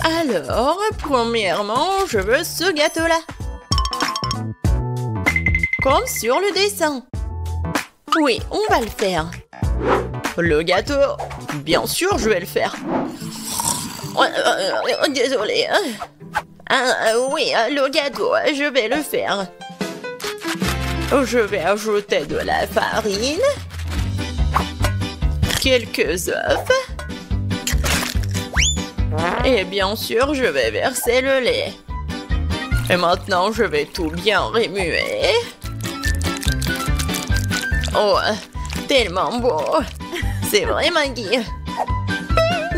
Alors, premièrement, je veux ce gâteau-là. Comme sur le dessin. Oui, on va le faire. Le gâteau, bien sûr, je vais le faire. Désolée. Oui, le gâteau, je vais le faire. Je vais ajouter de la farine, quelques œufs, et bien sûr, je vais verser le lait. Et maintenant, je vais tout bien remuer. Oh, tellement beau. C'est vrai, Maggie.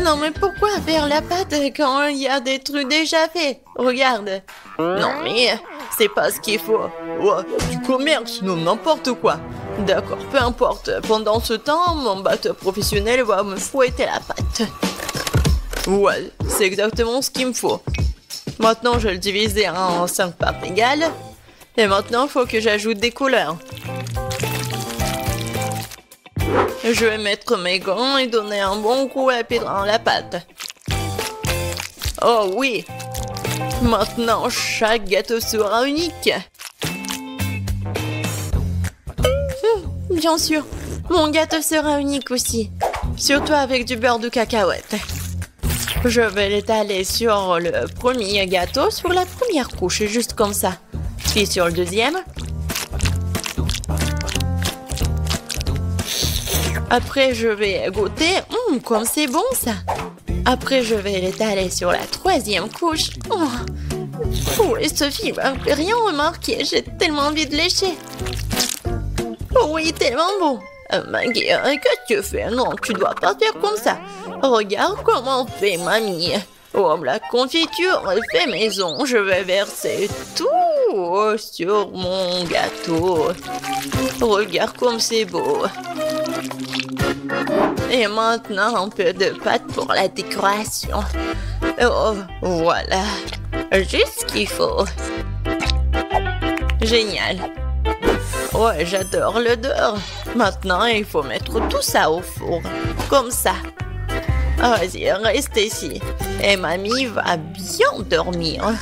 Non, mais pourquoi faire la pâte quand il y a des trucs déjà faits? Regarde. Non, mais c'est pas ce qu'il faut. Oh, du commerce, non, n'importe quoi. D'accord, peu importe. Pendant ce temps, mon batteur professionnel va me fouetter la pâte. Ouais, c'est exactement ce qu'il me faut. Maintenant, je vais le diviser en 5 parts égales. Et maintenant, il faut que j'ajoute des couleurs. Je vais mettre mes gants et donner un bon coup à pied dans la pâte. Oh oui! Maintenant, chaque gâteau sera unique. Bien sûr, mon gâteau sera unique aussi. Surtout avec du beurre de cacahuète. Je vais l'étaler sur le premier gâteau, sur la première couche, juste comme ça. Puis sur le deuxième. Après, je vais goûter. Comme c'est bon, ça. Après, je vais l'étaler sur la troisième couche. Oui, Sophie m'a rien remarqué. J'ai tellement envie de lécher. Oui, tellement bon. Maggie, qu'est-ce que tu fais? Non, tu dois pas faire comme ça. Regarde comment on fait, mamie. Oh, la confiture est fait maison. Je vais verser tout sur mon gâteau. Regarde comme c'est beau. Et maintenant, un peu de pâte pour la décoration. Oh, voilà. Juste ce qu'il faut. Génial. Ouais, j'adore l'odeur. Maintenant, il faut mettre tout ça au four. Comme ça. Vas-y, reste ici. Et mamie va bien dormir.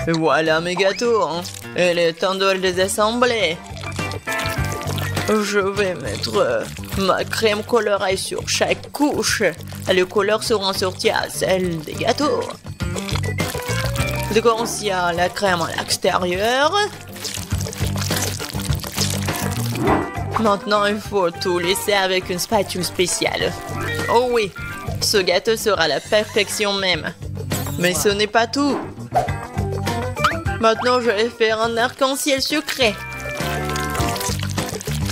Et voilà mes gâteaux. Il est temps de les assembler. Je vais mettre ma crème colorée sur chaque couche. Les couleurs seront sorties à celles des gâteaux. Donc, il y a la crème à l'extérieur. Maintenant, il faut tout laisser avec une spatule spéciale. Oh oui, ce gâteau sera la perfection même. Mais ce n'est pas tout. Maintenant, je vais faire un arc-en-ciel sucré.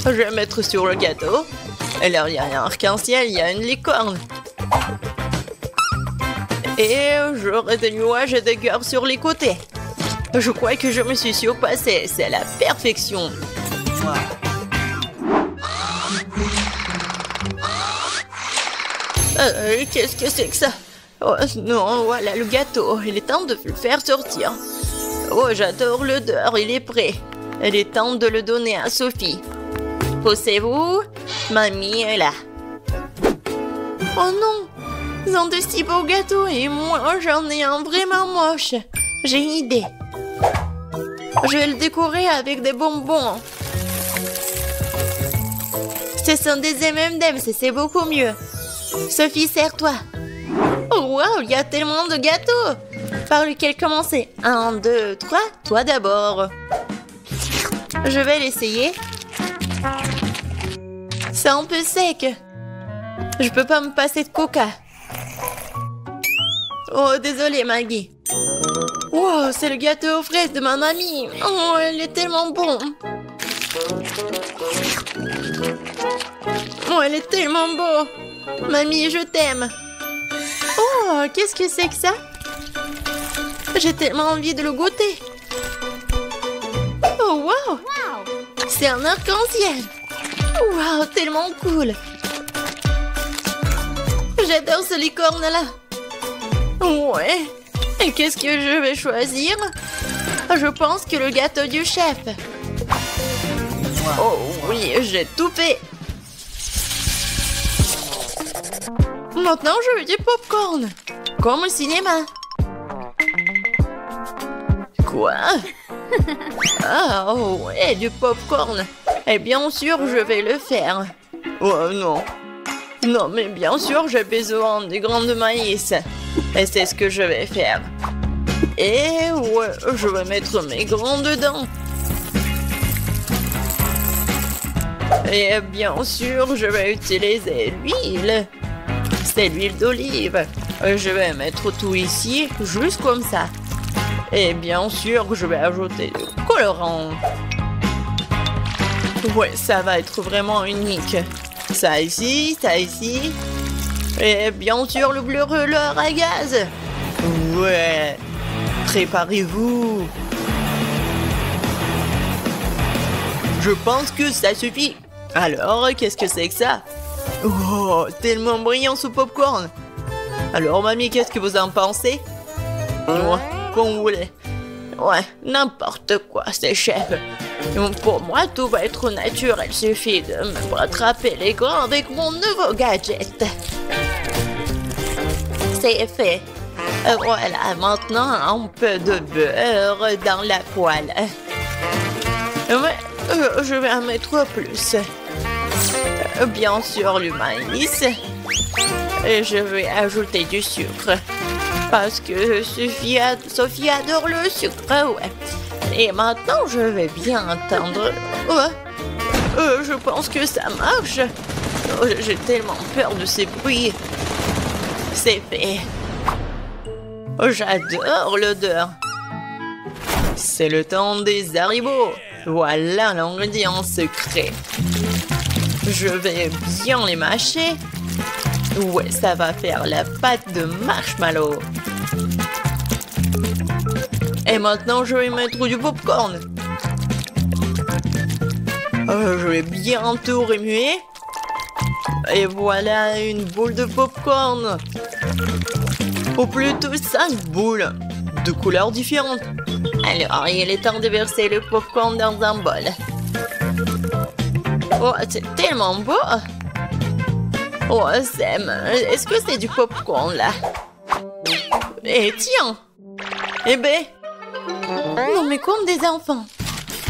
Je vais mettre sur le gâteau. Et là, il y a un arc-en-ciel, il y a une licorne. Et j'aurai des nuages et des cœurs sur les côtés. Je crois que je me suis surpassée. C'est la perfection. Qu'est-ce que c'est que ça? Oh non, voilà le gâteau. Il est temps de le faire sortir. Oh, j'adore l'odeur. Il est prêt. Il est temps de le donner à Sophie. Poussez-vous. Mamie est là. Oh non! Ils ont de si beaux gâteaux et moi, j'en ai un vraiment moche. J'ai une idée. Je vais le décorer avec des bonbons. Ce sont des M&M's, c'est beaucoup mieux. Sophie, serre-toi. Oh wow, il y a tellement de gâteaux. Par lequel commencer? 1, 2, 3, toi d'abord. Je vais l'essayer. C'est un peu sec. Je peux pas me passer de coca. Oh, désolée, Maggie. Wow, c'est le gâteau aux fraises de ma mamie. Oh, il est tellement bon. Oh, il est tellement beau. Mamie, je t'aime. Oh, qu'est-ce que c'est que ça? J'ai tellement envie de le goûter. Oh, wow. C'est un arc-en-ciel. Wow, tellement cool. J'adore ce licorne-là. Ouais. Et qu'est-ce que je vais choisir? Je pense que le gâteau du chef. Oh oui, j'ai tout fait. Maintenant, je veux du popcorn. Comme au cinéma. Quoi? Ah, oh, ouais, du popcorn. Et bien sûr, je vais le faire. Oh non. Non, mais bien sûr, j'ai besoin des grains de maïs. Et c'est ce que je vais faire. Et ouais, je vais mettre mes grains dedans. Et bien sûr, je vais utiliser l'huile. C'est l'huile d'olive. Je vais mettre tout ici, juste comme ça. Et bien sûr, je vais ajouter du colorant. Ouais, ça va être vraiment unique. Ça ici, ça ici. Et bien sûr, le bleu roller à gaz. Ouais. Préparez-vous. Je pense que ça suffit. Alors, qu'est-ce que c'est que ça? Oh, tellement brillant ce popcorn. Alors, mamie, qu'est-ce que vous en pensez? Ouais, comme vous voulez. Ouais, n'importe quoi, c'est chef. Pour moi, tout va être naturel. Il suffit de me rattraper les grains avec mon nouveau gadget. C'est fait. Voilà, maintenant, un peu de beurre dans la poêle. Ouais, je vais en mettre plus. Bien sûr, le maïs. Et je vais ajouter du sucre. Parce que Sophie adore le sucre, ouais. Et maintenant, je vais bien entendre. Ouais. Je pense que ça marche. Oh, j'ai tellement peur de ces bruits. C'est fait. Oh, j'adore l'odeur. C'est le temps des haribots. Voilà l'ingrédient secret. Je vais bien les mâcher. Ouais, ça va faire la pâte de marshmallow. Et maintenant, je vais mettre du popcorn. Je vais bien tout remuer. Et voilà une boule de popcorn. Ou plutôt 5 boules de couleurs différentes. Alors, il est temps de verser le popcorn dans un bol. Oh, c'est tellement beau. Oh, Sam, est-ce que c'est du popcorn là? Eh, tiens. Eh ben. Non, mais comme des enfants.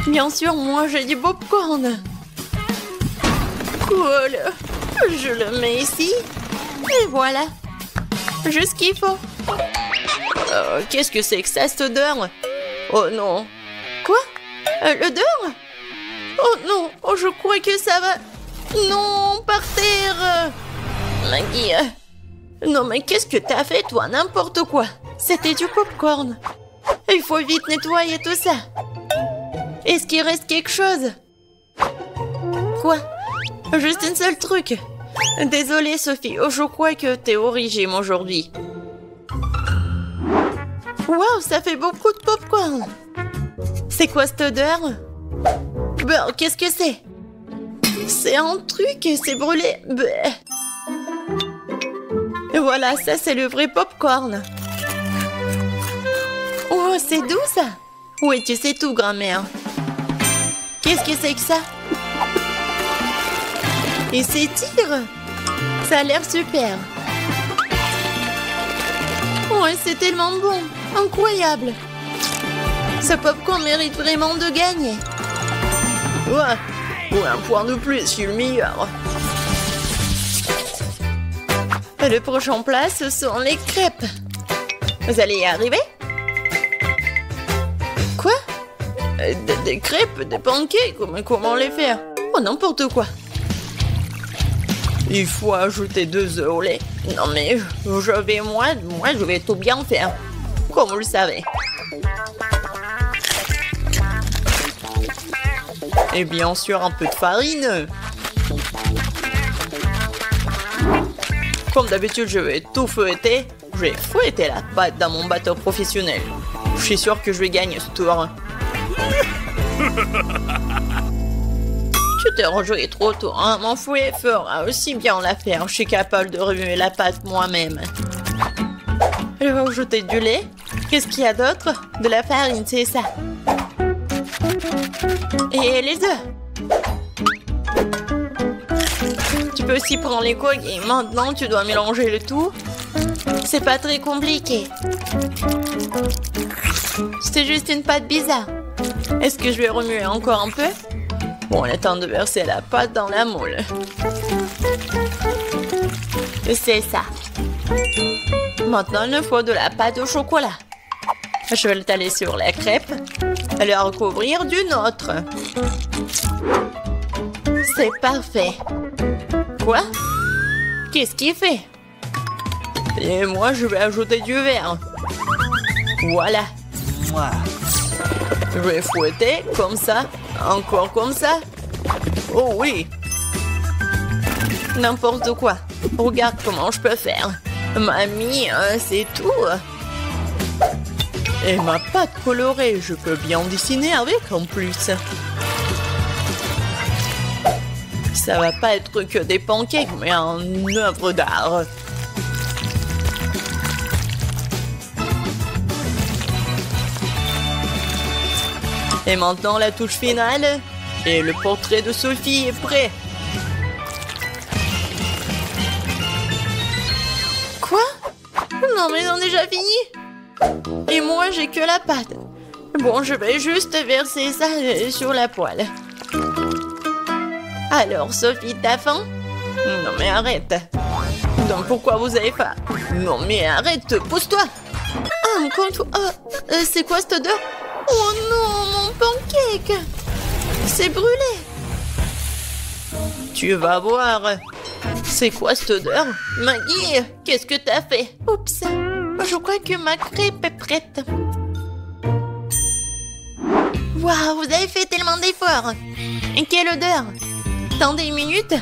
Bien sûr, moi j'ai du popcorn. Cool. Je le mets ici. Et voilà. Juste ce qu'il faut. Qu'est-ce que c'est que ça, cette odeur? Oh non. Quoi? L'odeur? Oh non. Oh, je crois que ça va... Non, par terre. Maggie. Non, mais qu'est-ce que t'as fait, toi? N'importe quoi. C'était du popcorn. Il faut vite nettoyer tout ça. Est-ce qu'il reste quelque chose? Quoi? Juste un seul truc. Désolée, Sophie. Oh, je crois que t'es au régime aujourd'hui. Waouh, ça fait beaucoup de popcorn. C'est quoi cette odeur? Ben, qu'est-ce que c'est? C'est un truc, c'est brûlé. Ben. Voilà, ça c'est le vrai popcorn. Oh, c'est doux ça. Oui, tu sais tout, grand-mère. Qu'est-ce que c'est que ça? Il s'étire. Ça a l'air super. Ouais, c'est tellement bon. Incroyable. Ce popcorn mérite vraiment de gagner. Ouais, un point de plus, je suis le meilleur. Le prochain plat, ce sont les crêpes. Vous allez y arriver? Quoi? Des crêpes, des pancakes, comment les faire? Oh, n'importe quoi. Il faut ajouter 2 œufs au lait. Non mais, moi, je vais tout bien faire. Comme vous le savez. Et bien sûr, un peu de farine. Comme d'habitude, je vais tout fouetter. Je vais fouetter la pâte dans mon batteur professionnel. Je suis sûr que je vais gagner ce tour. Tu t'es rejoué trop tôt, hein? Mon fouet fera aussi bien l'affaire. Je suis capable de remuer la pâte moi-même. Je vais ajouter du lait. Qu'est-ce qu'il y a d'autre? De la farine, c'est ça. Et les œufs. Tu peux Lucie prend les coques et maintenant tu dois mélanger le tout. C'est pas très compliqué. C'est juste une pâte bizarre. Est-ce que je vais remuer encore un peu? Bon, il est temps de verser la pâte dans la moule. C'est ça. Maintenant, il nous faut de la pâte au chocolat. Je vais l'étaler sur la crêpe et la recouvrir d'une autre. C'est parfait. Quoi? Qu'est-ce qu'il fait? Et moi, je vais ajouter du verre. Voilà. Je vais fouetter comme ça. Encore comme ça. Oh oui. N'importe quoi. Regarde comment je peux faire. Mamie, c'est tout. Et ma pâte colorée, je peux bien dessiner avec en plus. Ça va pas être que des pancakes, mais une œuvre d'art. Et maintenant la touche finale. Et le portrait de Sophie est prêt. Quoi? Non mais ils ont déjà fini. Et moi j'ai que la pâte. Bon, je vais juste verser ça sur la poêle. Alors Sophie, t'as faim? Non mais arrête. Donc pourquoi vous avez faim? Non mais arrête, pousse-toi. Ah, c'est quoi cette odeur? Oh non, mon pancake! C'est brûlé! Tu vas voir. C'est quoi cette odeur? Maggie, qu'est-ce que t'as fait? Oups, je crois que ma crêpe est prête. Waouh, vous avez fait tellement d'efforts! Et quelle odeur! Attendez une minute.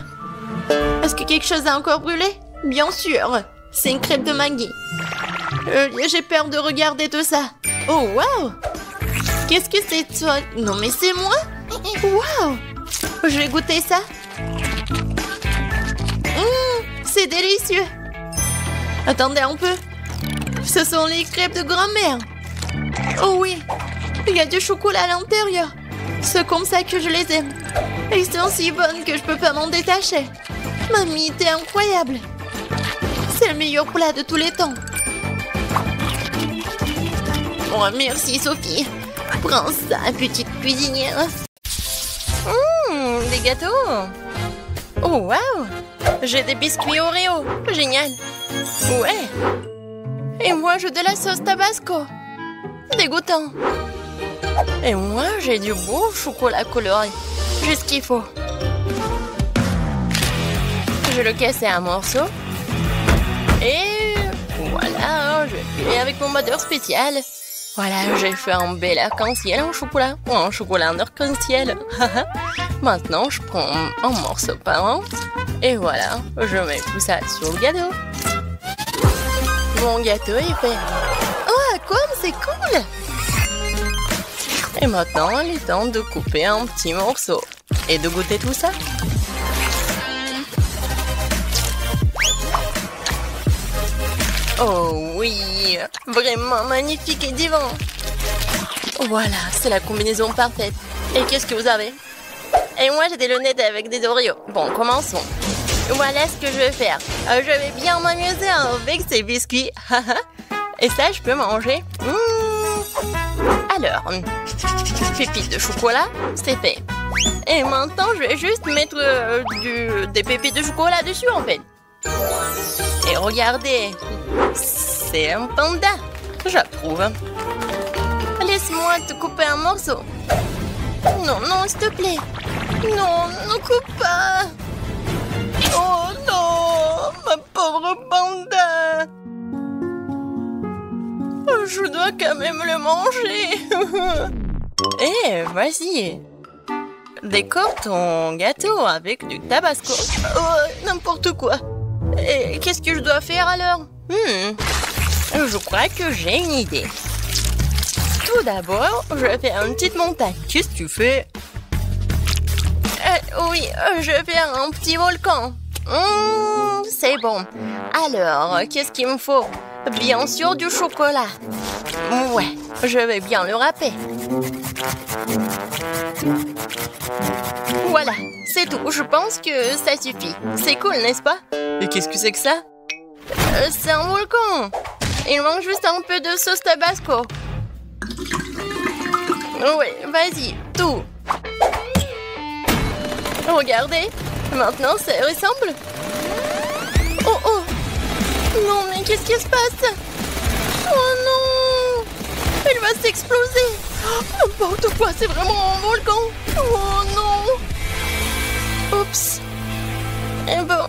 Est-ce que quelque chose a encore brûlé? Bien sûr, c'est une crêpe de Maggie. J'ai peur de regarder tout ça. Oh, waouh! Qu'est-ce que c'est toi? Non mais c'est moi? Waouh! Je vais goûter ça. C'est délicieux. Attendez un peu. Ce sont les crêpes de grand-mère. Oh oui, il y a du chocolat à l'intérieur. C'est comme ça que je les aime. Elles sont si bonnes que je peux pas m'en détacher. Mamie, t'es incroyable. C'est le meilleur plat de tous les temps. Oh, merci Sophie. Prends ça, petite cuisinière. Des gâteaux. Oh, waouh. J'ai des biscuits Oreo. Génial. Ouais. Et moi, j'ai de la sauce Tabasco. Dégoûtant. Et moi, j'ai du beau chocolat coloré. J'ai ce qu'il faut. Je le casse en morceaux. Et voilà, je vais filer avec mon batteur spécial. Voilà, j'ai fait un bel arc-en-ciel en chocolat. Ou un chocolat en arc-en-ciel. Maintenant, je prends un morceau par an. Et voilà, je mets tout ça sur le gâteau. Mon gâteau est fait. Oh, comme c'est cool! Et maintenant, il est temps de couper un petit morceau. Et de goûter tout ça. Oh oui, vraiment magnifique et divin. Voilà, c'est la combinaison parfaite. Et qu'est-ce que vous avez? Et moi, j'ai des lunettes avec des Oreos. Bon, commençons. Voilà ce que je vais faire. Je vais bien m'amuser avec ces biscuits. Et ça, je peux manger. Alors, pépites de chocolat, c'est fait. Et maintenant, je vais juste mettre des pépites de chocolat dessus, en fait. Et regardez, c'est un panda. J'approuve. Laisse-moi te couper un morceau. Non, non, s'il te plaît. Non, ne coupe pas. Oh non, ma pauvre panda. Je dois quand même le manger. Eh, vas-y. Décore ton gâteau avec du tabasco. Oh, n'importe quoi. Et qu'est-ce que je dois faire alors? Je crois que j'ai une idée. Tout d'abord, je vais faire une petite montagne. Qu'est-ce que tu fais? Oui, je vais faire un petit volcan. C'est bon. Alors, qu'est-ce qu'il me faut? Bien sûr, du chocolat. Ouais, je vais bien le râper. Voilà, c'est tout. Je pense que ça suffit. C'est cool, n'est-ce pas? Et qu'est-ce que c'est que ça? C'est un volcan. Il manque juste un peu de sauce tabasco. Oui, vas-y, tout. Regardez, maintenant ça ressemble. Oh oh. Non, mais qu'est-ce qui se passe? Oh non! Il va s'exploser! N'importe quoi, c'est vraiment un volcan! Oh non! Oups! Et bon,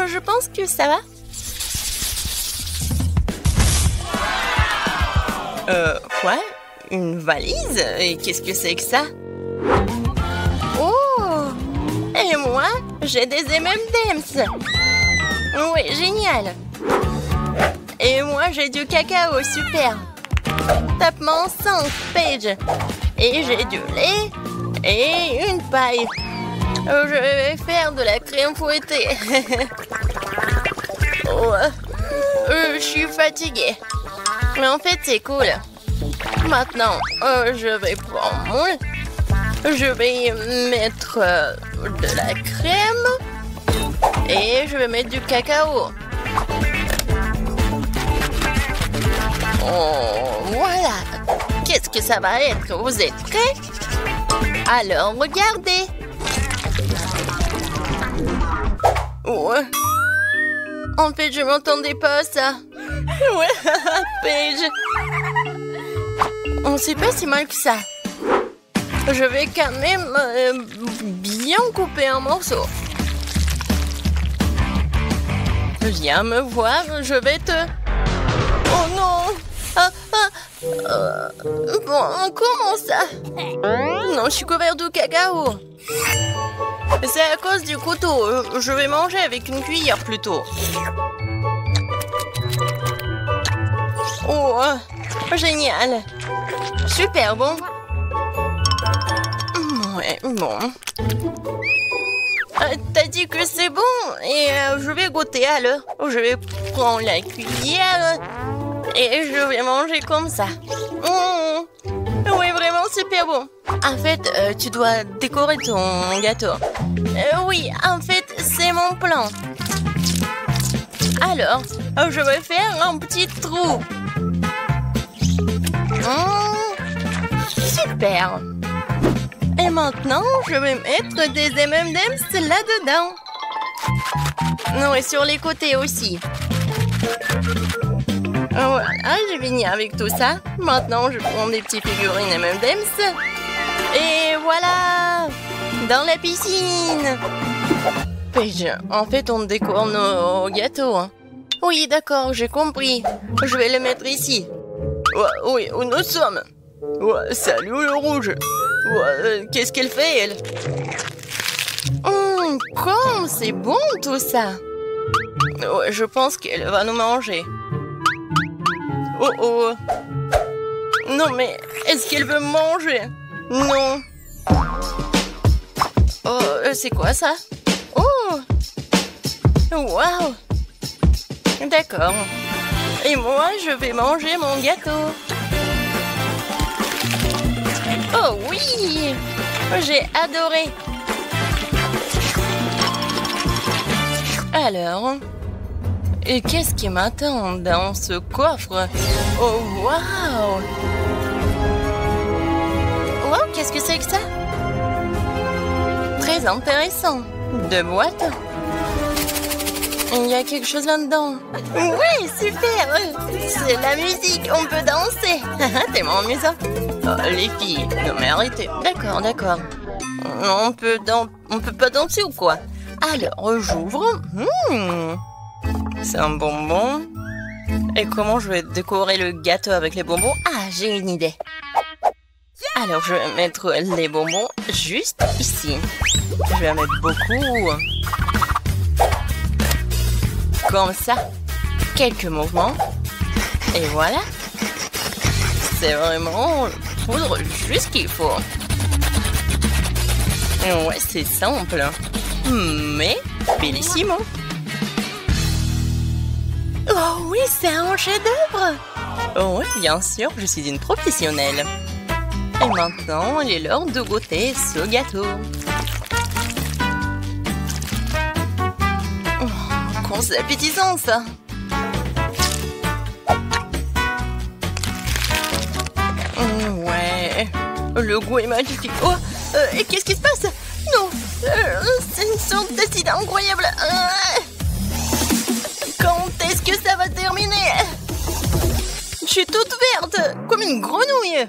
je pense que ça va. Quoi? Une valise? Et qu'est-ce que c'est que ça? Oh! Et moi, j'ai des M&M's! Oui, génial! Et moi, j'ai du cacao, super. Tapement 5, Paige. Et j'ai du lait et une paille. Je vais faire de la crème fouettée. Oh, je suis fatiguée. Mais en fait, c'est cool. Maintenant, je vais prendre mon lait. Je vais mettre de la crème. Et je vais mettre du cacao. Oh, voilà. Qu'est-ce que ça va être? Vous êtes prêts? Alors, regardez. Oh. En fait, je m'entendais pas, ça. Ouais, Paige. On sait pas si mal que ça. Je vais quand même bien couper un morceau. Viens me voir, je vais te... Oh non! Bon, comment ça? Non, je suis couvert de cacao. C'est à cause du couteau. Je vais manger avec une cuillère plutôt. Oh, génial. Super bon. Ouais, bon. T'as dit que c'est bon et je vais goûter alors. Je vais prendre la cuillère et je vais manger comme ça. Oui, vraiment super bon. En fait, tu dois décorer ton gâteau. Oui, en fait, c'est mon plan. Alors, je vais faire un petit trou. Super. Et maintenant, je vais mettre des M&M's là-dedans. Non, et sur les côtés aussi. Voilà, j'ai fini avec tout ça. Maintenant, je prends des petites figurines M&M's. Et voilà! Dans la piscine! Paige, en fait, on décore nos gâteaux. Hein. Oui, d'accord, j'ai compris. Je vais le mettre ici. Oui, où nous sommes. Salut le rouge. Qu'est-ce qu'elle fait, elle? Comme c'est bon tout ça. Je pense qu'elle va nous manger. Oh. Non, mais est-ce qu'elle veut manger? Non. Oh, c'est quoi ça? Oh. Waouh. D'accord. Et moi, je vais manger mon gâteau. Oh oui! J'ai adoré. Alors, et qu'est-ce qui m'attend dans ce coffre? Oh, waouh! Wow, qu'est-ce que c'est que ça? Très intéressant. Deux boîtes. Il y a quelque chose là-dedans. Oui, super! C'est la musique, on peut danser. Tellement amusant. Oh, les filles, non mais arrêtez. D'accord. On peut pas danser ou quoi? Alors, j'ouvre. C'est un bonbon. Et comment je vais décorer le gâteau avec les bonbons? Ah, j'ai une idée. Alors, je vais mettre les bonbons juste ici. Je vais en mettre beaucoup. Comme ça. Quelques mouvements. Et voilà. C'est vraiment poudre juste qu'il faut. Ouais, c'est simple. Mais bellissimo. Oh oui, c'est un chef-d'œuvre. Oh oui, bien sûr, je suis une professionnelle. Et maintenant, il est l'heure de goûter ce gâteau. c'est appétissant, ça. Ouais, le goût est magnifique. Oh, qu'est-ce qui se passe? Non, c'est une sorte d'acide incroyable. Quand est-ce que ça va terminer? Je suis toute verte, comme une grenouille.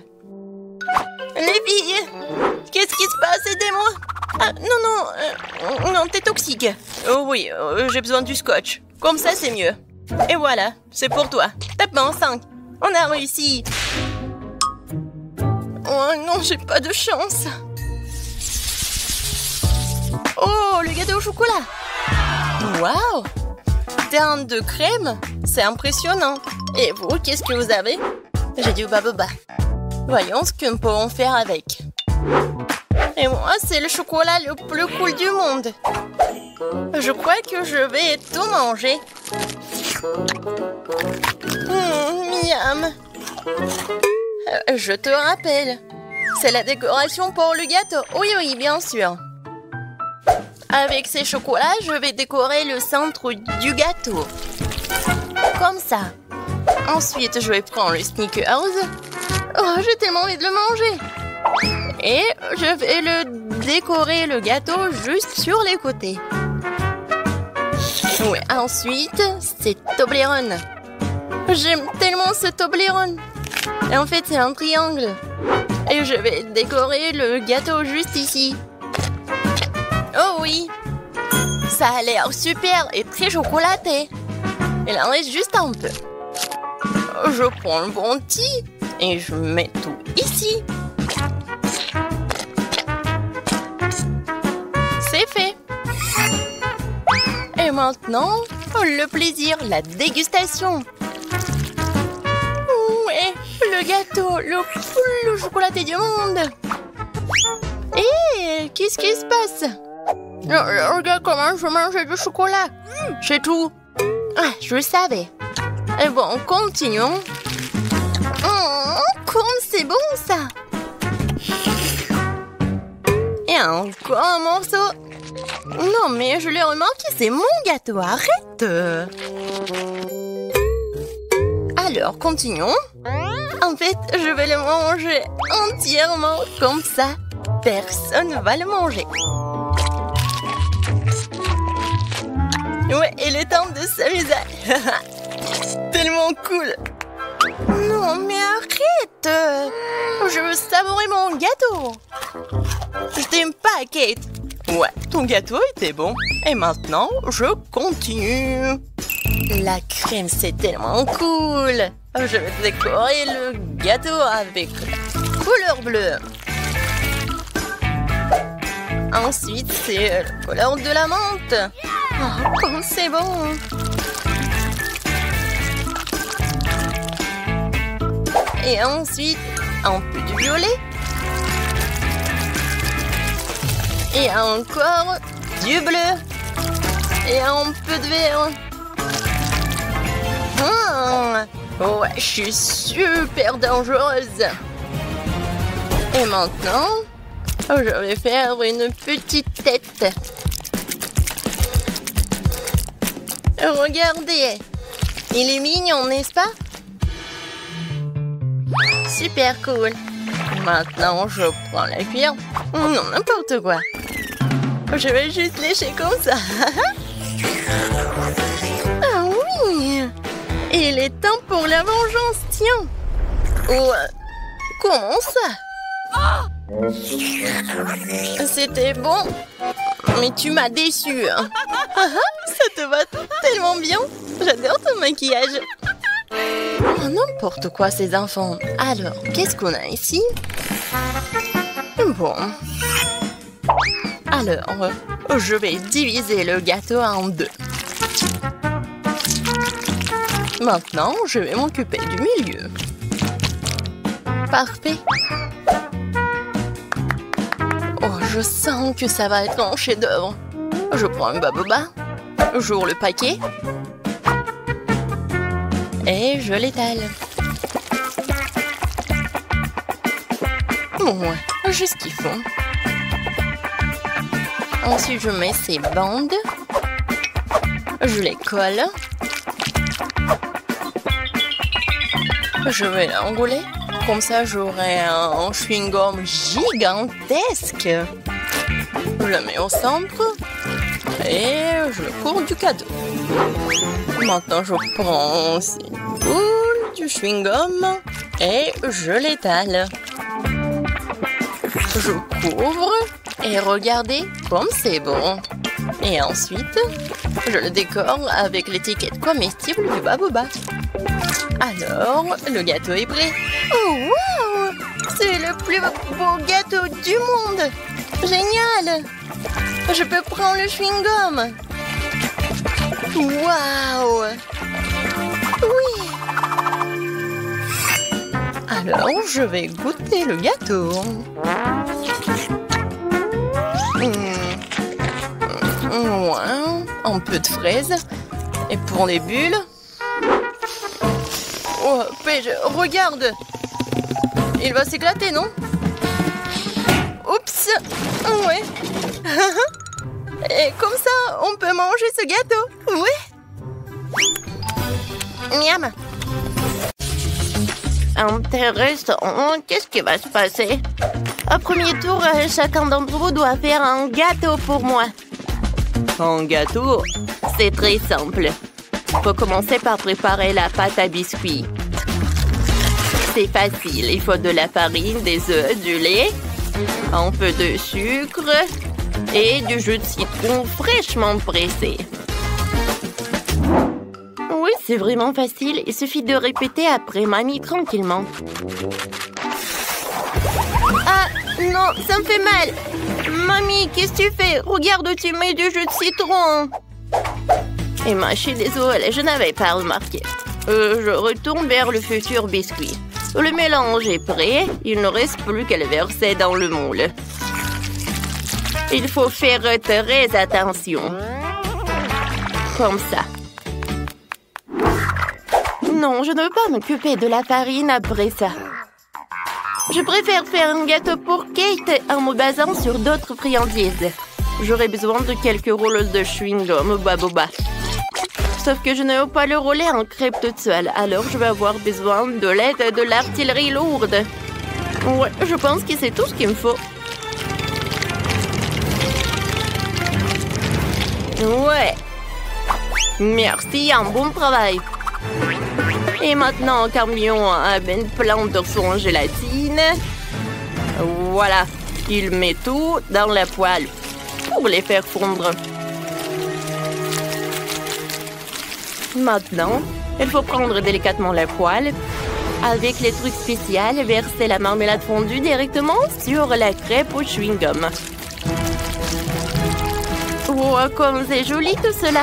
Les filles, qu'est-ce qui se passe? Aidez-moi. Ah, non, t'es toxique. Oh oui, j'ai besoin du scotch. Comme ça, c'est mieux. Et voilà, c'est pour toi. Tape-moi en 5. On a réussi. Oh non, j'ai pas de chance. Oh, le gâteau au chocolat. Waouh! Teinte de crème, c'est impressionnant. Et vous, qu'est-ce que vous avez? J'ai du baboba. Voyons ce que nous pouvons faire avec. Et moi, c'est le chocolat le plus cool du monde. Je crois que je vais tout manger. Miam. Je te rappelle, c'est la décoration pour le gâteau. Oui, bien sûr. Avec ces chocolats, je vais décorer le centre du gâteau. Comme ça. Ensuite, je vais prendre le Snickers. Oh, j'ai tellement envie de le manger. Et je vais décorer le gâteau juste sur les côtés. Oui, ensuite, c'est Toblerone. J'aime tellement ce Toblerone. Et en fait, c'est un triangle. Et je vais décorer le gâteau juste ici. Oh oui, ça a l'air super et très chocolaté. Il en reste juste un peu. Je prends le bounty et je mets tout ici. C'est fait. Et maintenant, le plaisir, la dégustation. Ouais, le gâteau le plus chocolaté du monde. Et qu'est-ce qui se passe? Regarde comment je mange du chocolat. C'est tout. Ah, je le savais. Et bon, continuons. Comme c'est bon, ça. Et encore un morceau. Non, mais je l'ai remarqué, c'est mon gâteau. Arrête. Alors, continuons. En fait, je vais le manger entièrement comme ça. Personne ne va le manger. Ouais, il est temps de s'amuser. Tellement cool. Non, mais arrête. Je veux savourer mon gâteau. Je t'aime pas, Kate. Ouais, ton gâteau était bon. Et maintenant, je continue. La crème, c'est tellement cool. Je vais décorer le gâteau avec la couleur bleue. Ensuite, c'est la couleur de la menthe. Oh, comme c'est bon. Et ensuite, un peu de violet. Et encore du bleu. Et un peu de vert. Ouais, je suis super dangereuse. Et maintenant, je vais faire une petite tête. Regardez, il est mignon, n'est-ce pas? Super cool. Maintenant, je prends la cuillère. Non, n'importe quoi. Je vais juste lécher comme ça. Ah oui! Il est temps pour la vengeance, tiens. Ouais. Comment ça? C'était bon, mais tu m'as déçue. Ça te va tellement bien. J'adore ton maquillage. Oh, n'importe quoi, ces enfants. Alors, qu'est-ce qu'on a ici? Bon. Alors, je vais diviser le gâteau en deux. Maintenant, je vais m'occuper du milieu. Parfait. Oh, je sens que ça va être un chef-d'œuvre. Je prends un baboba, j'ouvre le paquet et je l'étale. Ouais, juste ce qu'il faut. Ensuite, je mets ces bandes. Je les colle. Je vais l'enrouler. Comme ça, j'aurai un chewing-gum gigantesque. Je le mets au centre. Et je le cours du cadeau. Maintenant, je prends une boule du chewing-gum et je l'étale. Je couvre et regardez comme c'est bon. Et ensuite, je le décore avec l'étiquette comestible du Baboba. Alors, le gâteau est prêt. Oh, wow! C'est le plus beau gâteau du monde! Génial! Je peux prendre le chewing-gum. Waouh! Oui! Alors, je vais goûter le gâteau. Ouais, un peu de fraises. Et pour les bulles... Oh, Paige, regarde! Il va s'éclater, non? Oups! Ouais. Et comme ça, on peut manger ce gâteau. Oui. Miam. Intéressant. Qu'est-ce qui va se passer? Au premier tour, chacun d'entre vous doit faire un gâteau pour moi. Un gâteau? C'est très simple. Faut commencer par préparer la pâte à biscuits. C'est facile. Il faut de la farine, des œufs, du lait, un peu de sucre et du jus de citron fraîchement pressé. Oui, c'est vraiment facile. Il suffit de répéter après mamie tranquillement. Ah, non, ça me fait mal. Mamie, qu'est-ce que tu fais? Regarde où tu mets du jus de citron. Emma, je suis désolée, je n'avais pas remarqué. Je retourne vers le futur biscuit. Le mélange est prêt, il ne reste plus qu'à le verser dans le moule. Il faut faire très attention. Comme ça. Non, je ne veux pas m'occuper de la farine après ça. Je préfère faire un gâteau pour Kate en me basant sur d'autres friandises. J'aurai besoin de quelques rouleaux de chewing-gum Baboba. Sauf que je ne veux pas le rouler en crêpe toute seule, alors je vais avoir besoin de l'aide de l'artillerie lourde. Ouais, je pense que c'est tout ce qu'il me faut. Ouais. Merci, un bon travail. Et maintenant, camion amène plein de son gélatine. Voilà, il met tout dans la poêle pour les faire fondre. Maintenant, il faut prendre délicatement la poêle. Avec les trucs spéciaux, verser la marmelade fondue directement sur la crêpe au chewing-gum. Oh, comme c'est joli tout cela!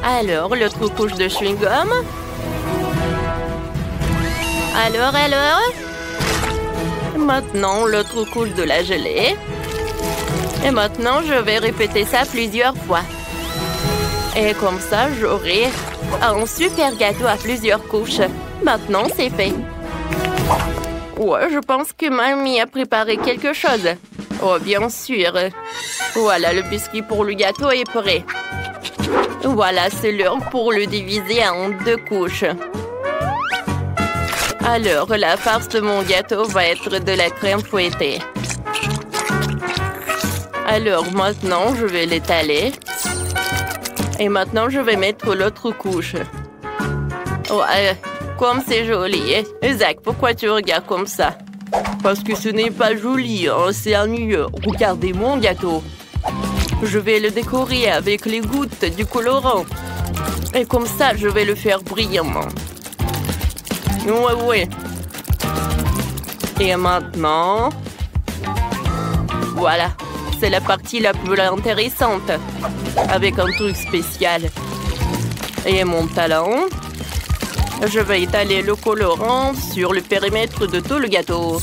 Alors, l'autre couche de chewing-gum. Alors? Maintenant, l'autre couche de la gelée. Et maintenant, je vais répéter ça plusieurs fois. Et comme ça, j'aurai un super gâteau à plusieurs couches. Maintenant, c'est fait. Ouais, je pense que mamie a préparé quelque chose. Oh, bien sûr. Voilà, le biscuit pour le gâteau est prêt. Voilà, c'est l'heure pour le diviser en 2 couches. Alors, la farce de mon gâteau va être de la crème fouettée. Alors, maintenant, je vais l'étaler. Et maintenant, je vais mettre l'autre couche. Oh, comme c'est joli. Zach, pourquoi tu regardes comme ça? Parce que ce n'est pas joli, hein, c'est ennuyeux. Regardez mon gâteau. Je vais le décorer avec les gouttes du colorant. Et comme ça, je vais le faire brillamment. Ouais. Et maintenant... Voilà. C'est la partie la plus intéressante. Avec un truc spécial. Et mon talon. Je vais étaler le colorant sur le périmètre de tout le gâteau.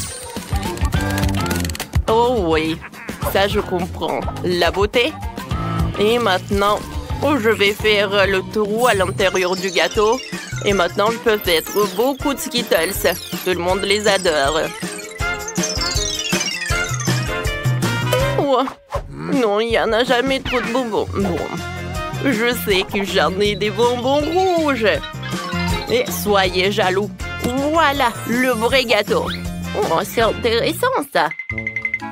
Oh oui, ça je comprends. La beauté. Et maintenant, je vais faire le trou à l'intérieur du gâteau. Et maintenant, je peux mettre beaucoup de Skittles. Tout le monde les adore. Oh. Non, il n'y en a jamais trop de bonbons. Bon. Je sais que j'en ai des bonbons rouges. Et soyez jaloux. Voilà, le vrai gâteau. Oh, c'est intéressant, ça.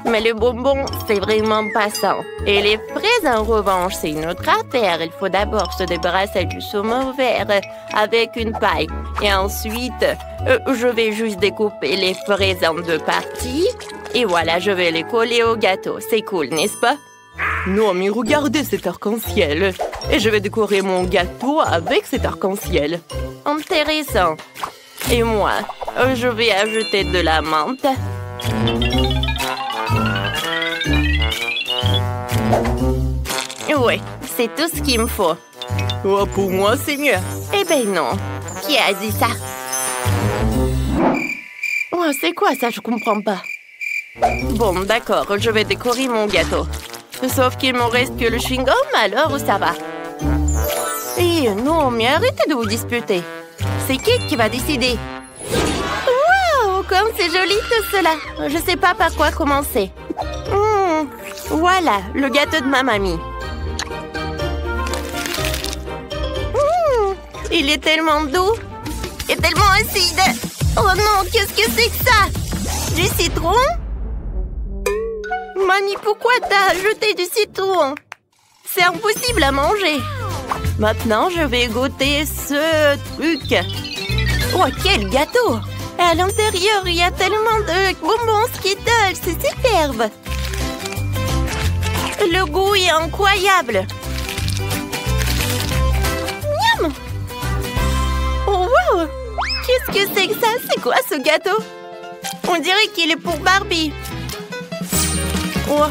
Mais le bonbon, c'est vraiment passant. Et les fraises, en revanche, c'est une autre affaire. Il faut d'abord se débarrasser du saumon vert avec une paille. Et ensuite, je vais juste découper les fraises en 2 parties. Et voilà, je vais les coller au gâteau. C'est cool, n'est-ce pas? Non, mais regardez cet arc-en-ciel. Et je vais décorer mon gâteau avec cet arc-en-ciel. Intéressant. Et moi, je vais ajouter de la menthe. Oui, c'est tout ce qu'il me faut. Oh, pour moi, c'est mieux. Eh ben non. Qui a dit ça? Oh, c'est quoi ça? Je comprends pas. Bon, d'accord, je vais décorer mon gâteau. Sauf qu'il me reste que le chewing-gum, alors ça va. Eh non, mais arrêtez de vous disputer. C'est qui va décider? Wow, comme c'est joli tout cela. Je sais pas par quoi commencer. Voilà, le gâteau de ma mamie. Il est tellement doux et tellement acide. Oh non, qu'est-ce que c'est que ça? Du citron? Mamie, pourquoi t'as ajouté du citron? C'est impossible à manger. Maintenant, je vais goûter ce truc. Oh, quel gâteau! À l'intérieur, il y a tellement de bonbons Skittles. C'est superbe. Le goût est incroyable. Miam! Oh, wow! Qu'est-ce que c'est que ça? C'est quoi ce gâteau? On dirait qu'il est pour Barbie. Oh,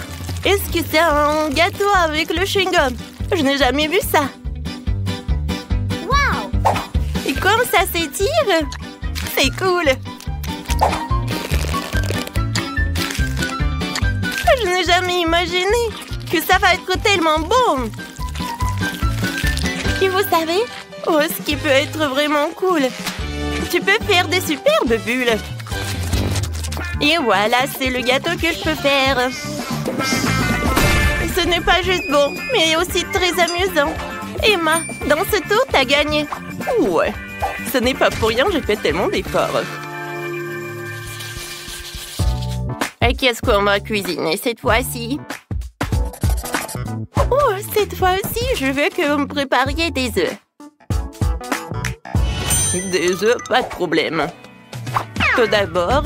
est-ce que c'est un gâteau avec le chewing-gum? Je n'ai jamais vu ça. Wow! Et comme ça s'étire, c'est cool. Je n'ai jamais imaginé que ça va être tellement bon. Et vous savez, oh, ce qui peut être vraiment cool, tu peux faire des superbes bulles. Et voilà, c'est le gâteau que je peux faire. Ce n'est pas juste bon, mais aussi très amusant. Emma, dans ce tour, t'as gagné. Ouais, ce n'est pas pour rien, j'ai fait tellement d'efforts. Et qu'est-ce qu'on va cuisiner cette fois-ci? Oh, cette fois-ci, je veux que vous me prépariez des œufs. Des œufs, pas de problème. Tout d'abord,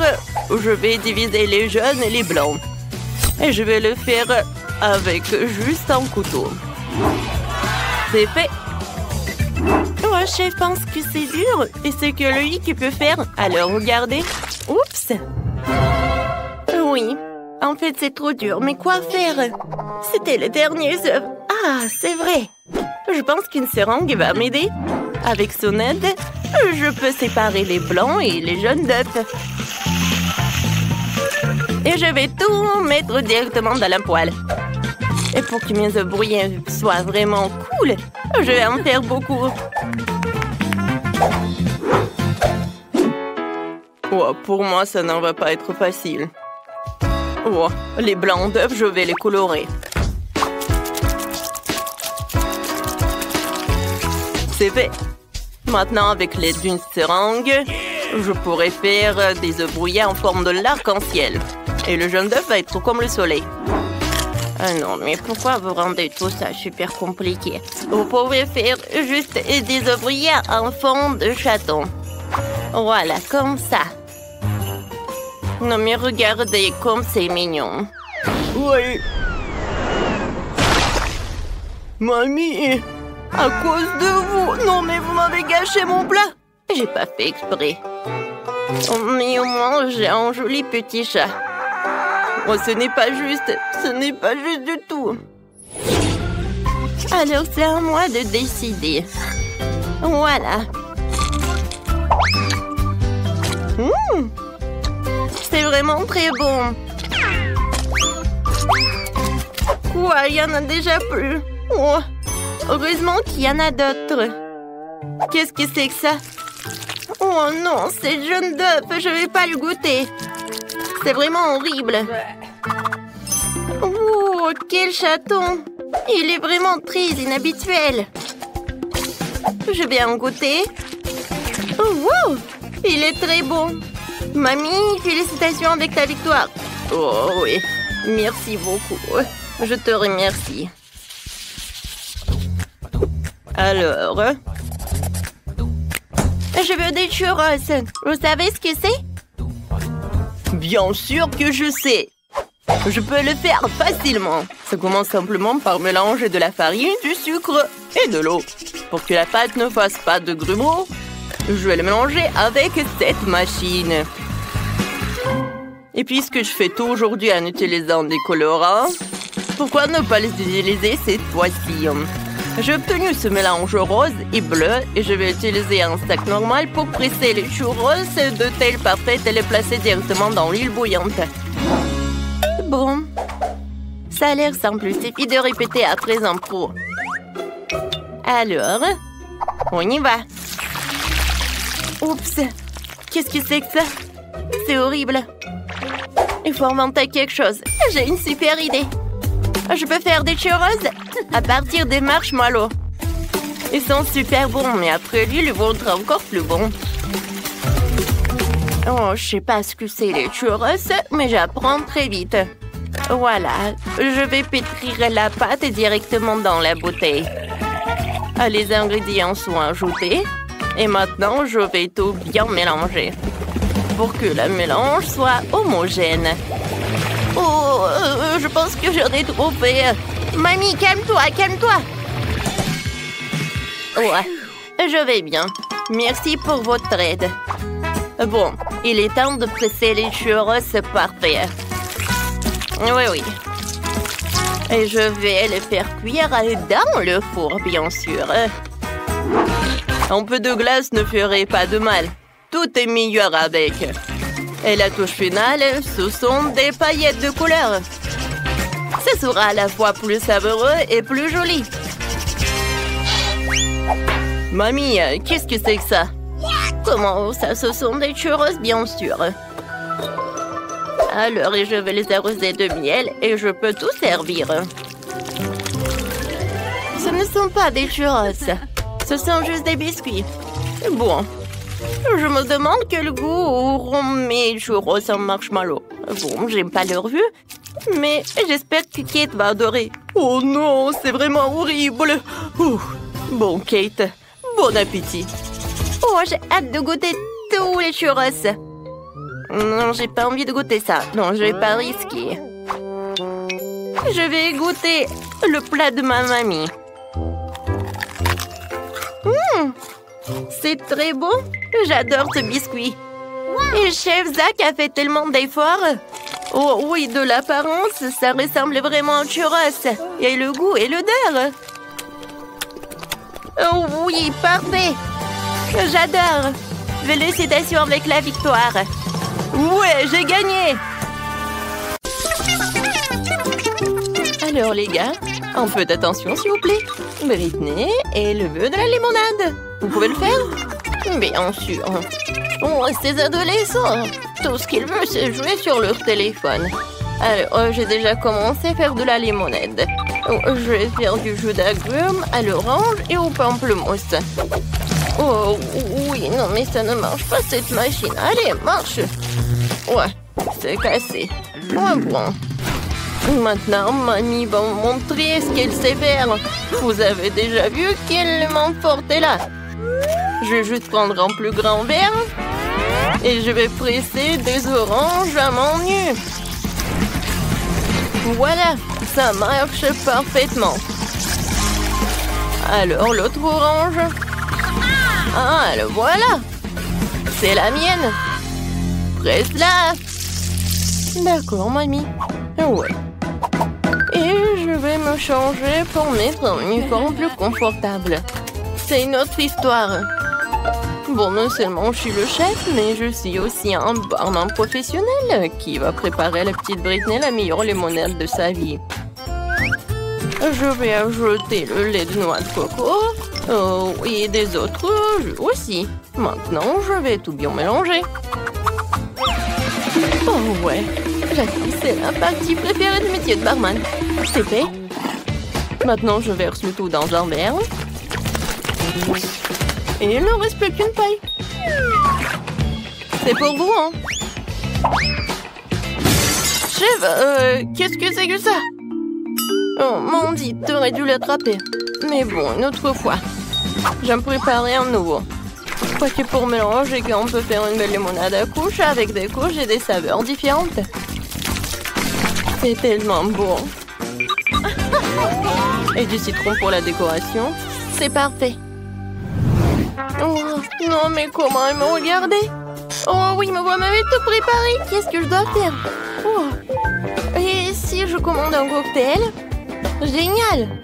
je vais diviser les jaunes et les blancs. Et je vais le faire avec juste un couteau. C'est fait. Oh, je pense que c'est dur. Et c'est que lui qui peut faire. Alors, regardez. Oups. Oui. En fait, c'est trop dur. Mais quoi faire? C'était les derniers œufs. Ah, c'est vrai. Je pense qu'une seringue va m'aider. Avec son aide, je peux séparer les blancs et les jaunes d'œufs. Et je vais tout mettre directement dans la poêle. Et pour que mes œufs brouillés soient vraiment cool, je vais en faire beaucoup. Oh, pour moi, ça n'en va pas être facile. Oh, les blancs d'œufs, je vais les colorer. C'est fait. Maintenant, avec l'aide d'une seringue, je pourrais faire des œufs brouillés en forme de l'arc-en-ciel. Et le jaune d'œuf va être comme le soleil. Ah non, mais pourquoi vous rendez tout ça super compliqué? Vous pouvez faire juste des œufs brouillés en forme de chaton. Voilà, comme ça. Non, mais regardez comme c'est mignon. Oui. Mamie, à cause de vous. Non, mais vous m'avez gâché mon plat. J'ai pas fait exprès. Mais au moins, j'ai un joli petit chat. Oh, ce n'est pas juste. Ce n'est pas juste du tout. Alors, c'est à moi de décider. Voilà. C'est vraiment très bon. Quoi, il y en a déjà plus. Oh, heureusement qu'il y en a d'autres. Qu'est-ce que c'est que ça? Oh non, c'est jaune d'œuf, je vais pas le goûter. C'est vraiment horrible. Oh, quel chaton. Il est vraiment très inhabituel. Je vais en goûter. Oh, wow! Il est très bon. Mamie, félicitations avec ta victoire. Oh oui, merci beaucoup. Je te remercie. Alors, je veux des churros. Vous savez ce que c'est? Bien sûr que je sais. Je peux le faire facilement. Ça commence simplement par mélanger de la farine, du sucre et de l'eau. Pour que la pâte ne fasse pas de grumeaux, je vais le mélanger avec cette machine. Et puisque je fais tout aujourd'hui en utilisant des colorants, pourquoi ne pas les utiliser cette fois-ci? J'ai obtenu ce mélange rose et bleu et je vais utiliser un sac normal pour presser les churros de telle parfaite et les placer directement dans l'huile bouillante. Bon, ça a l'air simple, il suffit de répéter à présent pro. Alors, on y va. Oups, qu'est-ce que c'est que ça? C'est horrible. Il faut inventer quelque chose. J'ai une super idée. Je peux faire des churros à partir des marshmallows. Ils sont super bons, mais après lui, ils vont être encore plus bons. Oh, je sais pas ce que c'est les churros, mais j'apprends très vite. Voilà, je vais pétrir la pâte directement dans la bouteille. Les ingrédients sont ajoutés. Et maintenant, je vais tout bien mélanger pour que le mélange soit homogène. Oh, je pense que j'en ai trop fait. Mamie, calme-toi, calme-toi. Ouais, je vais bien. Merci pour votre aide. Bon, il est temps de presser les churros parfaits. Oui. Et je vais les faire cuire dans le four, bien sûr. Un peu de glace ne ferait pas de mal. Tout est meilleur avec. Et la touche finale, ce sont des paillettes de couleur. Ce sera à la fois plus savoureux et plus joli. Mamie, qu'est-ce que c'est que ça? Comment ça? Ce sont des churros, bien sûr. Alors, je vais les arroser de miel et je peux tout servir. Ce ne sont pas des churros. Ce sont juste des biscuits. Bon, je me demande quel goût auront mes churros en marshmallow. Bon, j'aime pas leur vue, mais j'espère que Kate va adorer. Oh non, c'est vraiment horrible. Bon, Kate, bon appétit. Oh, j'ai hâte de goûter tous les churros. Non, j'ai pas envie de goûter ça. Non, je vais pas risquer. Je vais goûter le plat de ma mamie. C'est très bon. J'adore ce biscuit. Et chef Zach a fait tellement d'efforts. Oh oui, de l'apparence, ça ressemble vraiment à un churros. Et le goût et l'odeur. Oh oui, parfait. J'adore. Félicitations avec la victoire. Ouais, j'ai gagné. Alors les gars, un peu d'attention s'il vous plaît. Britney et le vœu de la limonade. Vous pouvez le faire? Bien sûr. Oh, ces adolescents, tout ce qu'ils veulent, c'est jouer sur leur téléphone. Alors, j'ai déjà commencé à faire de la limonade. Oh, je vais faire du jus d'agrumes à l'orange et au pamplemousse. Oh, oui, non, mais ça ne marche pas, cette machine. Allez, marche. Ouais, c'est cassé. Ouais, bon. Maintenant, mamie va me montrer ce qu'elle sait faire. Vous avez déjà vu quelle main forte est là. Je vais juste prendre un plus grand verre et je vais presser des oranges à main nue. Voilà, ça marche parfaitement. Alors, l'autre orange. Ah, le voilà. C'est la mienne. Presse-la. D'accord, mamie. Ouais. Et je vais me changer pour mettre un uniforme plus confortable. C'est une autre histoire. Bon, non seulement je suis le chef, mais je suis aussi un barman professionnel qui va préparer à la petite Britney la meilleure limonade de sa vie. Je vais ajouter le lait de noix de coco et des autres jus aussi. Maintenant, je vais tout bien mélanger. Oh ouais, j'avoue, c'est la partie préférée de métier de barman. C'est fait. Maintenant, je verse le tout dans un verre. Et il ne reste plus qu'une paille. C'est pour vous, hein? Chef, qu'est-ce que c'est que ça? Oh, Mandy, t'aurais dû l'attraper. Mais bon, une autre fois. Je vais me préparer un nouveau. Parce que pour mélanger, on peut faire une belle limonade à couche avec des couches et des saveurs différentes. C'est tellement bon. Et du citron pour la décoration. C'est parfait. Oh, non, mais comment elle me regardait? Oh oui, me voilà m'avait tout préparé. Qu'est-ce que je dois faire? Oh. Et si je commande un cocktail? Génial!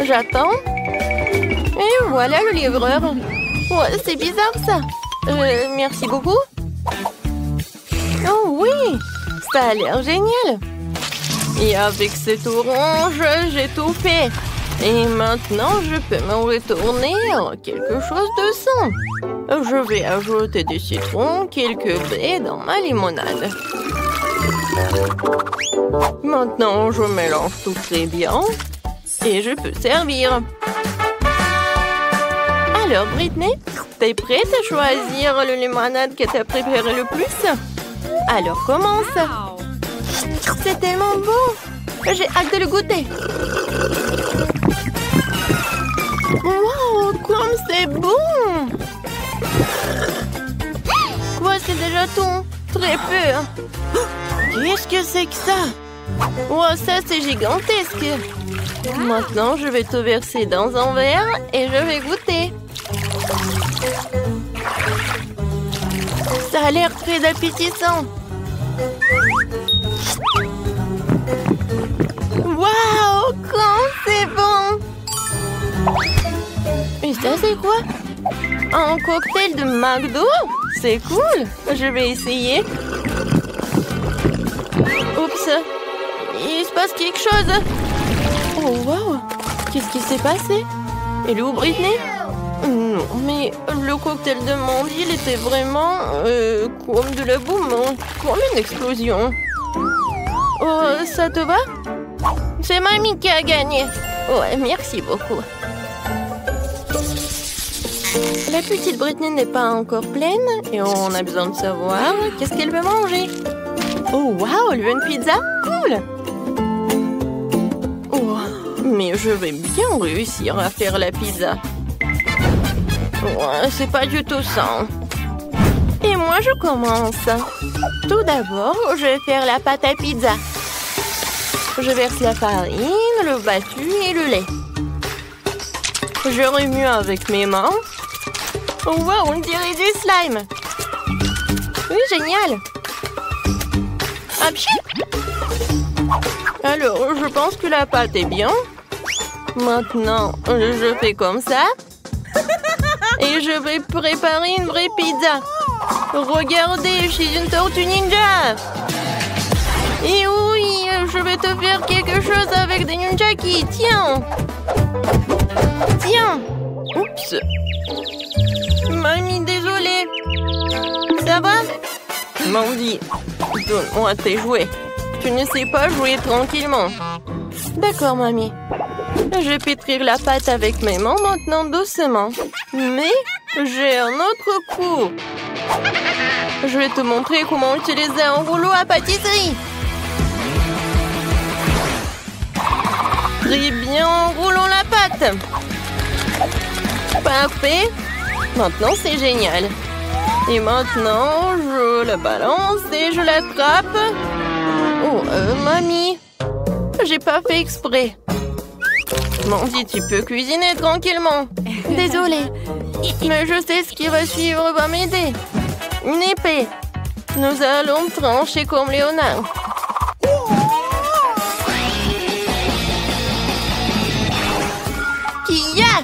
J'attends. Et voilà le livreur. Oh, c'est bizarre ça. Merci beaucoup. Oh oui, ça a l'air génial. Et avec cette orange, j'ai tout fait. Et maintenant, je peux me retourner en quelque chose de sain. Je vais ajouter du citron, quelques baies dans ma limonade. Maintenant, je mélange tout très bien. Et je peux servir. Alors, Britney, t'es prête à choisir le limonade que t'as préféré le plus? Alors, commence. C'est tellement bon. J'ai hâte de le goûter. Wow, comme c'est bon! Quoi, c'est déjà tout? Très peu. Qu'est-ce que c'est que ça? Wow, ça, c'est gigantesque. Maintenant, je vais tout verser dans un verre et je vais goûter. Ça a l'air très appétissant. Waouh, comme c'est bon! Et ça, c'est quoi? Un cocktail de McDo? C'est cool! Je vais essayer. Oups! Il se passe quelque chose! Oh, wow! Qu'est-ce qui s'est passé? Elle est où, Britney? Non, mais le cocktail de Mandy, il était vraiment comme de la boum, comme une explosion. Oh, ça te va? C'est Mamie qui a gagné. Ouais, merci beaucoup. La petite Britney n'est pas encore pleine et on a besoin de savoir qu'est-ce qu'elle veut manger. Oh, wow, elle veut une pizza? Cool! Oh, mais je vais bien réussir à faire la pizza. Ouais, c'est pas du tout ça. Et moi, je commence. Tout d'abord, je vais faire la pâte à pizza. Je verse la farine, le battu et le lait. Je remue avec mes mains. Oh, wow, on dirait du slime. Oui, génial. Apchi. Alors, je pense que la pâte est bien. Maintenant, je fais comme ça. Et je vais préparer une vraie pizza. Regardez, je suis une tortue ninja. Et oui, je vais te faire quelque chose avec des nunchaki. Tiens. Tiens. Oups. Mamie, désolée. Ça va? Mandy, donne-moi tes jouets. Tu ne sais pas jouer tranquillement. D'accord, mamie. Je vais pétrir la pâte avec mes mains maintenant doucement. Mais j'ai un autre coup. Je vais te montrer comment utiliser un rouleau à pâtisserie. Très bien, roulons la pâte. Parfait. Maintenant, c'est génial. Et maintenant, je la balance et je l'attrape. Oh, mamie. J'ai pas fait exprès. Mandy, tu peux cuisiner tranquillement. Désolée. Mais je sais ce qui va suivre va m'aider. Une épée. Nous allons trancher comme Léonard. Kia!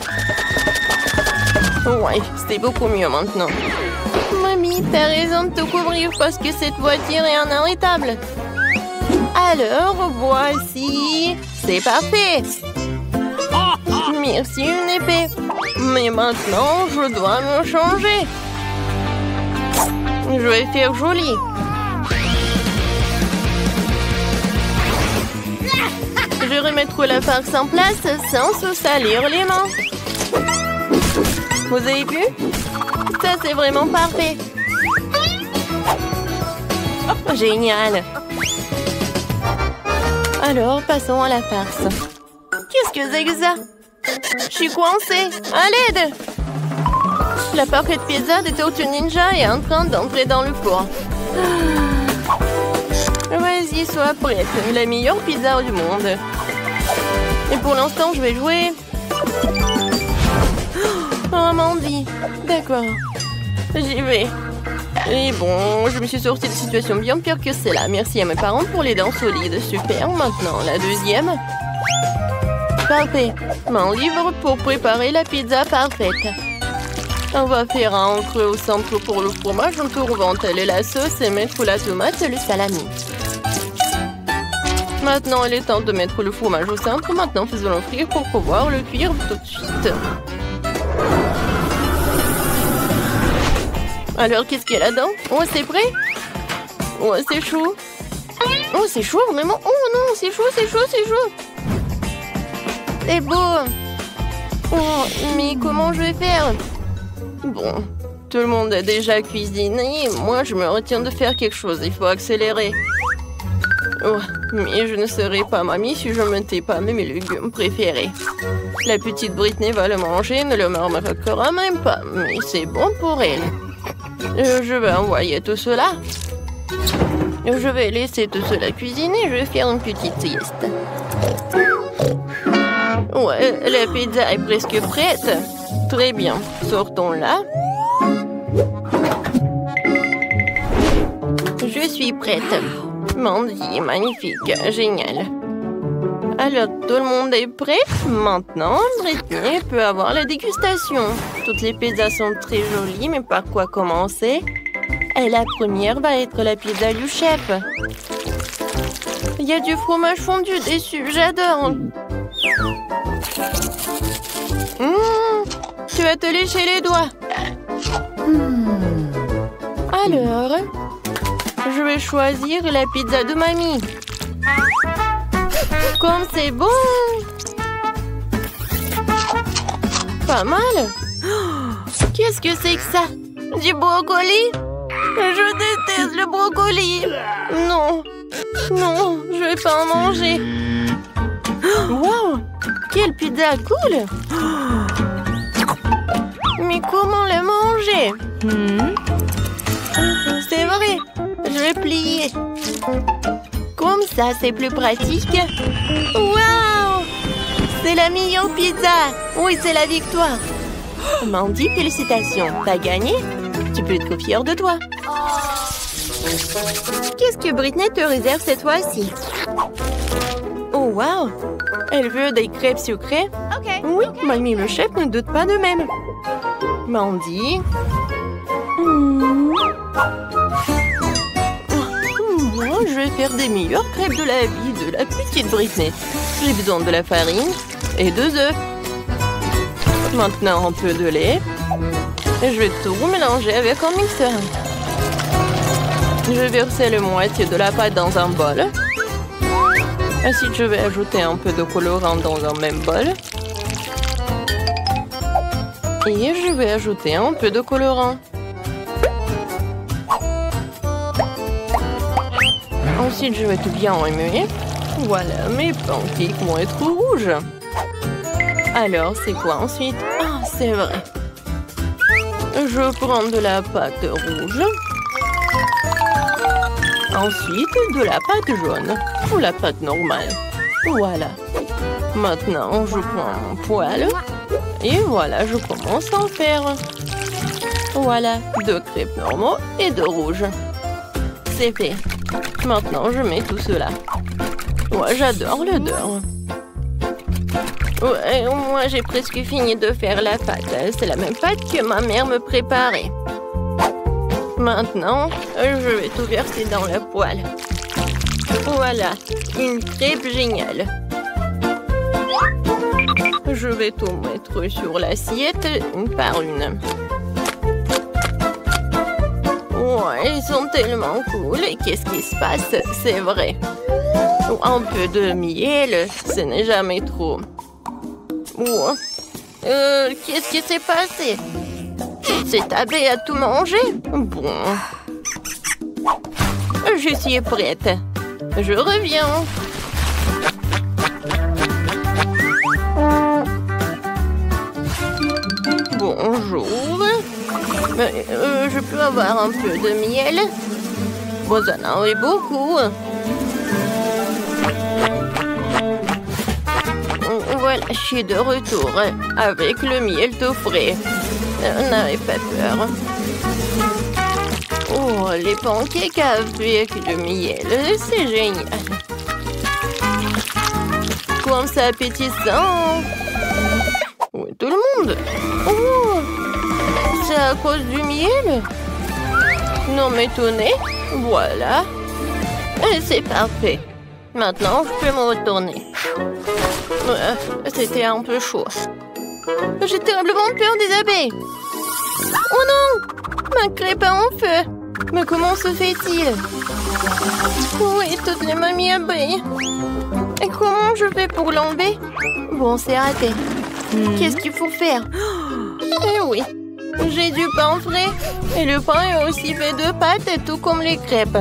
Ouais, c'est beaucoup mieux maintenant. Mamie, t'as raison de te couvrir parce que cette voiture est inarrêtable. Alors, voici. C'est parfait. Merci, une épée. Mais maintenant, je dois me changer. Je vais faire joli. vais remettre la farce en place sans se salir les mains. Vous avez vu? Ça, c'est vraiment parfait. Génial. Alors, passons à la farce. Qu'est-ce que c'est que ça? Je suis coincée. À l'aide! La parfaite pizza de Tortue Ninja est en train d'entrer dans le four. Vas-y, sois prête. La meilleure pizza du monde. Et pour l'instant, je vais jouer. Oh, Mandy. D'accord. J'y vais. Et bon, je me suis sortie de situation bien pire que celle-là. Merci à mes parents pour les dents solides. Super. Maintenant, la deuxième. Parfait. Mon livre pour préparer la pizza parfaite. On va faire un creux au centre pour le fromage, un tour au ventre la sauce et mettre la tomate et le salami. Maintenant, il est temps de mettre le fromage au centre. Maintenant, faisons-le frire pour pouvoir le cuire tout de suite. Alors, qu'est-ce qu'il y a là-dedans? Oh, c'est prêt? Oh, c'est chaud. Oh, c'est chaud, vraiment. Oh non, c'est chaud, c'est chaud, c'est chaud. C'est beau. Oh, mais comment je vais faire? Bon, tout le monde a déjà cuisiné. Moi, je me retiens de faire quelque chose. Il faut accélérer. Oh, mais je ne serai pas mamie si je ne mettais pas mes légumes préférés. La petite Britney va le manger, ne le remarquera même pas. Mais c'est bon pour elle. Je vais envoyer tout cela. Je vais laisser tout cela cuisiner. Je vais faire une petite sieste. Ouais, la pizza est presque prête. Très bien. Sortons-la. Je suis prête. Mandy, magnifique. Génial. Alors, tout le monde est prêt? Maintenant, Britney peut avoir la dégustation. Toutes les pizzas sont très jolies, mais par quoi commencer? Et la première va être la pizza du chef. Il y a du fromage fondu dessus, j'adore. Tu vas te lécher les doigts. Alors, je vais choisir la pizza de mamie. Comme c'est bon! Pas mal! Qu'est-ce que c'est que ça? Du brocoli? Je déteste le brocoli! Non! Non, je vais pas en manger! Wow! Quelle pizza cool! Mais comment la manger? C'est vrai! Je vais plier! Comme ça, c'est plus pratique. Waouh! C'est la meilleure pizza! Oui, c'est la victoire! Mandy, félicitations! T'as gagné? Tu peux être fière de toi. Qu'est-ce que Britney te réserve cette fois-ci? Oh, waouh! Elle veut des crêpes sucrées? Oui, mamie le chef ne doute pas de même. Mandy... Moi, je vais faire des meilleures crêpes de la vie de la petite Britney. J'ai besoin de la farine et 2 œufs. Maintenant, un peu de lait. Et je vais tout mélanger avec un mixeur. Je vais verser la moitié de la pâte dans un bol. Ensuite, je vais ajouter un peu de colorant dans un même bol. Et je vais ajouter un peu de colorant. Ensuite, je vais tout bien remuer. Voilà, mes pancakes vont être rouges. Alors, c'est quoi ensuite? Ah, c'est vrai. Je prends de la pâte rouge. Ensuite, de la pâte jaune. Ou la pâte normale. Voilà. Maintenant, je prends mon poêle. Et voilà, je commence à en faire. Voilà, 2 crêpes normaux et 2 rouges. C'est fait. Maintenant, je mets tout cela. Moi, j'adore l'odeur. Ouais, moi, j'ai presque fini de faire la pâte. C'est la même pâte que ma mère me préparait. Maintenant, je vais tout verser dans la poêle. Voilà, une crêpe géniale. Je vais tout mettre sur l'assiette une par une. Ouais, ils sont tellement cool. Et qu'est-ce qui se passe? C'est vrai. Un peu de miel, ce n'est jamais trop. Qu'est-ce qui s'est passé? Cette abeille a tout mangé? Bon. Je suis prête. Je reviens. Bonjour. Je peux avoir un peu de miel? Vous en avez beaucoup. Voilà, je suis de retour avec le miel tout frais. N'avez pas peur. Oh, les pancakes avec le miel, c'est génial. Comme c'est appétissant. Oui, tout le monde. Oh, c'est à cause du miel? Non, m'étonner. Voilà. C'est parfait. Maintenant, je peux me retourner. C'était un peu chaud. J'ai terriblement peur des abeilles. Oh non! Ma crêpe est en feu. Mais comment se fait-il? Oui, toutes les mamies abeilles. Et comment je fais pour l'enlever? Bon, c'est raté. Qu'est-ce qu'il faut faire? Eh oui, j'ai du pain frais. Et le pain est aussi fait de pâtes, tout comme les crêpes.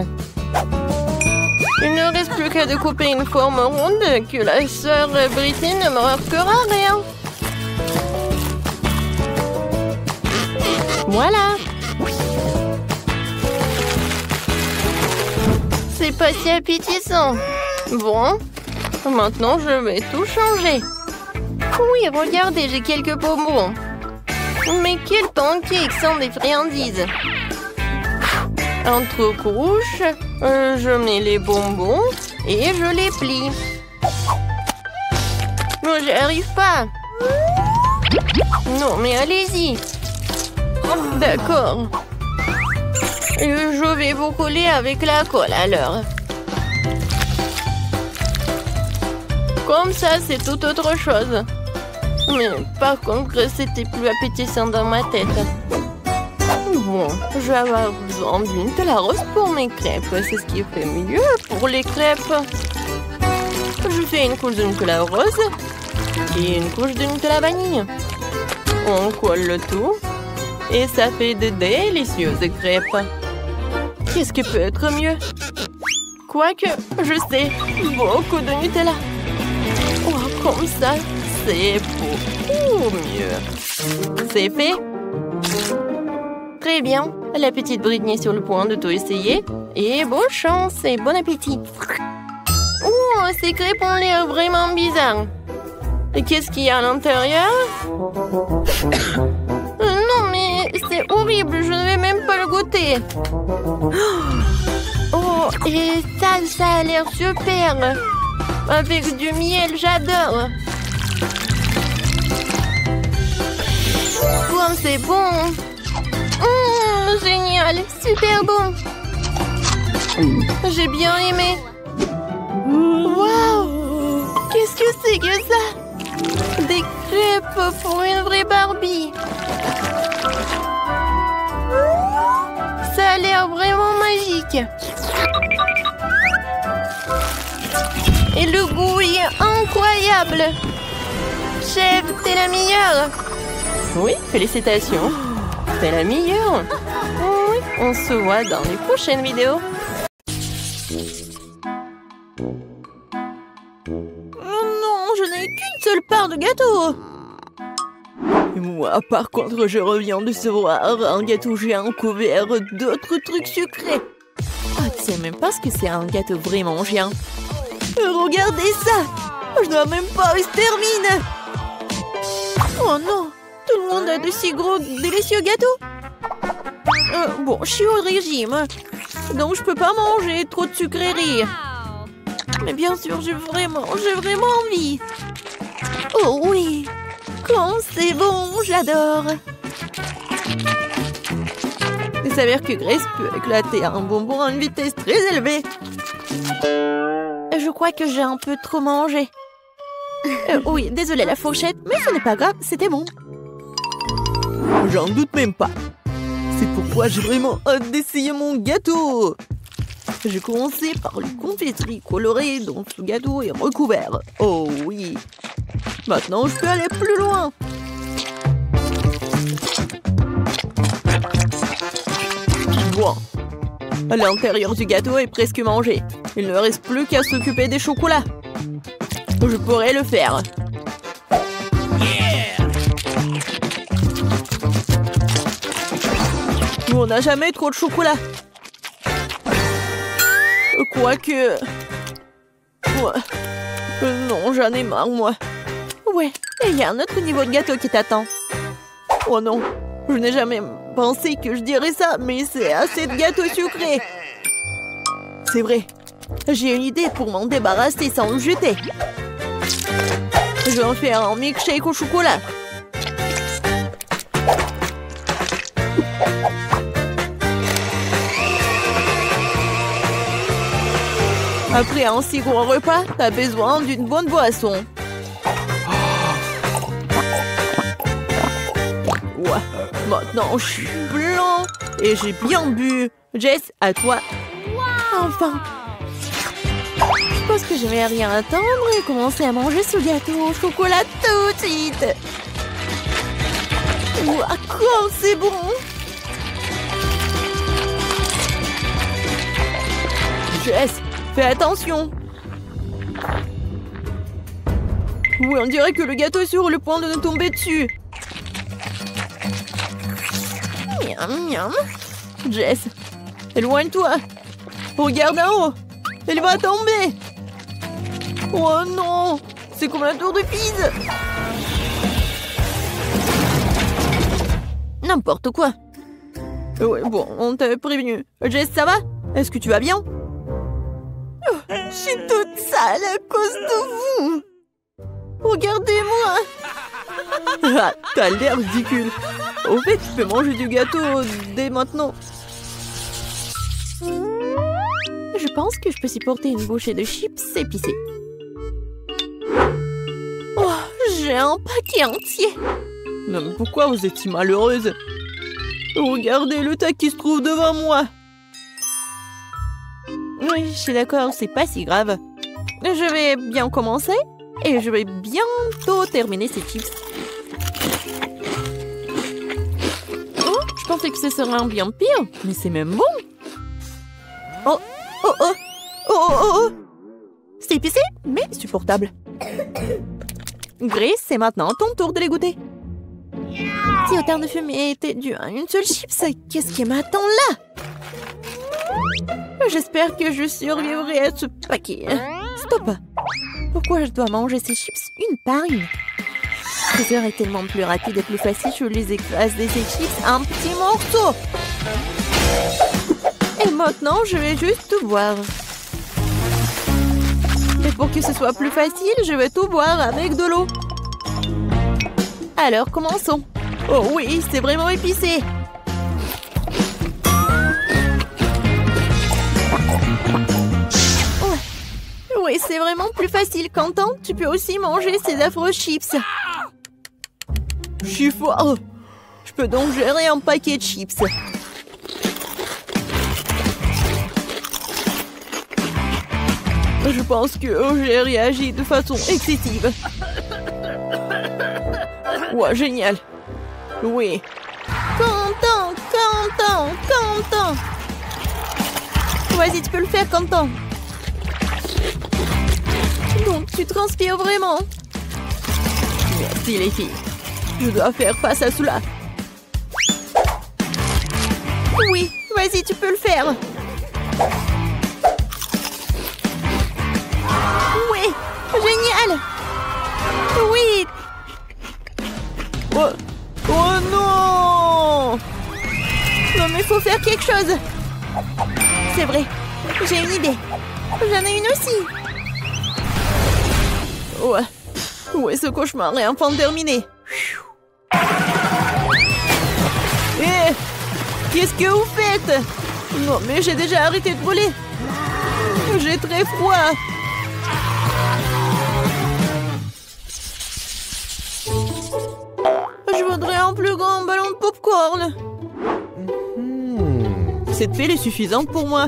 Il ne reste plus qu'à découper une forme ronde que la sœur Britney ne me remarquera rien. Voilà. C'est pas si appétissant. Bon, maintenant je vais tout changer. Oui, regardez, j'ai quelques bonbons. Mais quels pancakes sans des friandises. Entre couches, je mets les bonbons et je les plie. Non, j'y arrive pas. Non, mais allez-y. D'accord. Je vais vous coller avec la colle alors. Comme ça, c'est tout autre chose. Mais par contre, c'était plus appétissant dans ma tête. Bon, je vais avoir besoin d'une Nutella rose pour mes crêpes. C'est ce qui fait mieux pour les crêpes. Je fais une couche de Nutella rose et une couche de Nutella vanille. On colle le tout et ça fait de délicieuses crêpes. Qu'est-ce qui peut être mieux? Quoique, je sais, beaucoup de Nutella. Oh, comme ça, c'est beaucoup mieux. C'est fait. Très bien. La petite Britney est sur le point de tout essayer. Et bonne chance et bon appétit. Oh, ces crêpes ont l'air vraiment bizarres. Et qu'est-ce qu'il y a à l'intérieur? Non, mais c'est horrible. Je ne vais même pas le goûter. Oh, et ça a l'air super. Avec du miel, j'adore. Comme c'est bon. Génial, super bon. J'ai bien aimé. Waouh! Qu'est-ce que c'est que ça? Des crêpes pour une vraie Barbie. Ça a l'air vraiment magique. Et le goût est incroyable. Chef, t'es la meilleure. Oui, félicitations. T'es la meilleure. Oui, on se voit dans les prochaines vidéos. Oh non, je n'ai qu'une seule part de gâteau. Et moi, par contre, je reviens de recevoir un gâteau géant couvert d'autres trucs sucrés. Ah, tu sais même pas ce que c'est un gâteau vraiment géant. Regardez ça. Je dois même pas, il se termine. Oh non, tout le monde a de si gros, délicieux gâteaux. Bon, je suis au régime, donc je peux pas manger trop de sucreries. Mais bien sûr, j'ai vraiment envie. Oh oui, quand c'est bon, j'adore. Il s'avère que Grace peut éclater un bonbon à une vitesse très élevée. Je crois que j'ai un peu trop mangé. Oui, désolée la fourchette, mais ce n'est pas grave, c'était bon. J'en doute même pas. C'est pourquoi j'ai vraiment hâte d'essayer mon gâteau. J'ai commencé par les confiseries colorées dont ce gâteau est recouvert. Oh oui. Maintenant, je peux aller plus loin. Bon. L'intérieur du gâteau est presque mangé. Il ne reste plus qu'à s'occuper des chocolats. Je pourrais le faire. On n'a jamais trop de chocolat. Quoique... Ouais. Non, j'en ai marre, moi. Ouais, il y a un autre niveau de gâteau qui t'attend. Oh non, je n'ai jamais pensé que je dirais ça, mais c'est assez de gâteau sucré. C'est vrai. J'ai une idée pour m'en débarrasser sans le jeter. Je vais en faire un milkshake au chocolat. Après un si gros repas, t'as besoin d'une bonne boisson. Ouais, maintenant je suis blanc et j'ai bien bu. Jess, à toi. Enfin. Je pense que je vais rien attendre et commencer à manger ce gâteau au chocolat tout de suite. Ouah, quoi, c'est bon. Jess, fais attention. Oui, on dirait que le gâteau est sur le point de nous tomber dessus. Miam, miam. Jess, éloigne-toi. Regarde en haut. Elle va tomber. Oh non, c'est comme la tour de Pise. N'importe quoi. Ouais, bon, on t'avait prévenu. Jess, ça va? Est-ce que tu vas bien? Oh, je suis toute sale à cause de vous. Regardez-moi. Ah, t'as l'air ridicule. Au fait, tu peux manger du gâteau dès maintenant. Je pense que je peux supporter une bouchée de chips épicées. Oh, j'ai un paquet entier. Non, mais pourquoi vous êtes si malheureuse? Regardez le tas qui se trouve devant moi. Oui, je suis d'accord, c'est pas si grave. Je vais bien commencer et je vais bientôt terminer ces chips. Oh, je pensais que ce serait bien pire, mais c'est même bon. Oh, oh, oh, oh, oh, oh. C'est épicé, mais supportable. Grace, c'est maintenant ton tour de les goûter. Si autant de fumée était due à une seule chips, qu'est-ce qui m'attend là? J'espère que je survivrai à ce paquet. Stop! Pourquoi je dois manger ces chips une par une? Ce serait tellement plus rapide et plus facile, je les écrase ces chips en petits morceaux. Et maintenant, je vais juste tout boire. Et pour que ce soit plus facile, je vais tout boire avec de l'eau. Alors, commençons. Oh oui, c'est vraiment épicé. Oui, c'est vraiment plus facile. Quentin, tu peux aussi manger ces affreux chips. Je suis fort. Je peux donc gérer un paquet de chips. Je pense que j'ai réagi de façon excessive. Ouais, génial. Oui. Quentin, Quentin, Quentin. Vas-y, tu peux le faire, Quentin. Donc, tu transpires vraiment. Merci, les filles. Je dois faire face à cela. Oui, vas-y, tu peux le faire. Oui, génial. Oui. Oh, oh non. Non, mais faut faire quelque chose. C'est vrai, j'ai une idée. J'en ai une aussi. Ouais. Ouais, ce cauchemar est enfin terminé. Eh, qu'est-ce que vous faites? Non, mais j'ai déjà arrêté de brûler. J'ai très froid. Je voudrais un plus grand ballon de popcorn. Cette pile est suffisante pour moi.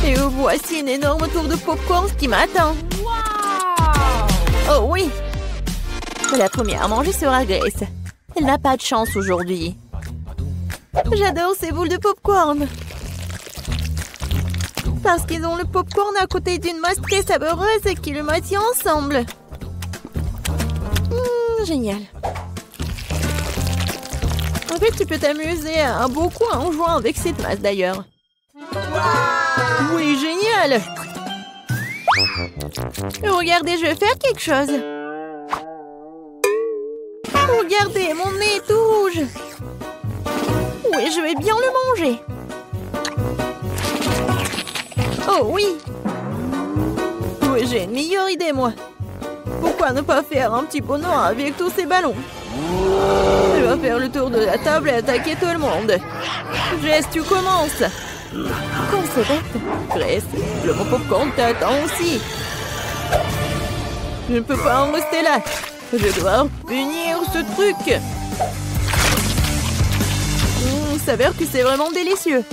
Et voici une énorme tour de popcorn qui m'attend. Oh oui! La première à manger sera Grace. Elle n'a pas de chance aujourd'hui. J'adore ces boules de popcorn. Parce qu'ils ont le popcorn à côté d'une masse très savoureuse qui le maintient ensemble. Génial. En fait, tu peux t'amuser beaucoup en jouant avec cette masse d'ailleurs. Oui, génial! Regardez, je vais faire quelque chose. Regardez, mon nez est tout rouge. Oui, je vais bien le manger. Oh oui! Oui, j'ai une meilleure idée, moi. Pourquoi ne pas faire un petit bonheur avec tous ces ballons? Je vais faire le tour de la table et attaquer tout le monde. Jess, tu commences. Quand c'est bête. Grace, le bon popcorn t'attend aussi. Je ne peux pas en rester là. Je dois punir ce truc. Il s'avère que c'est vraiment délicieux.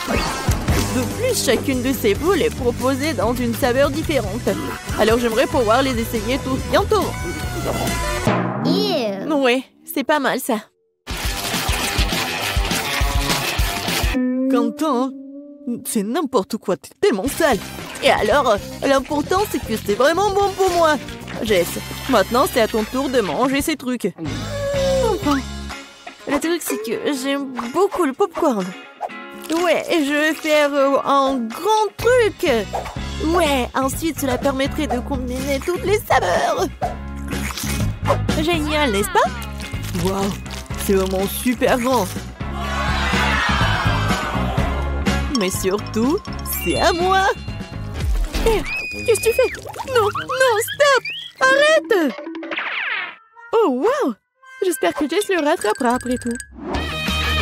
De plus, chacune de ces boules est proposée dans une saveur différente. Alors j'aimerais pouvoir les essayer tous bientôt. Oui, c'est pas mal ça. Quentin, c'est n'importe quoi, t'es tellement sale. Et alors, l'important c'est que c'est vraiment bon pour moi. Jess, maintenant c'est à ton tour de manger ces trucs. Enfin, le truc c'est que j'aime beaucoup le popcorn. Ouais, je vais faire un grand truc. Ouais, ensuite cela permettrait de combiner toutes les saveurs. Génial, n'est-ce pas? Waouh, c'est vraiment super grand. Mais surtout, c'est à moi. Qu'est-ce que tu fais? Non, non, stop! Arrête! Oh, waouh! J'espère que Jess le rattrapera après tout.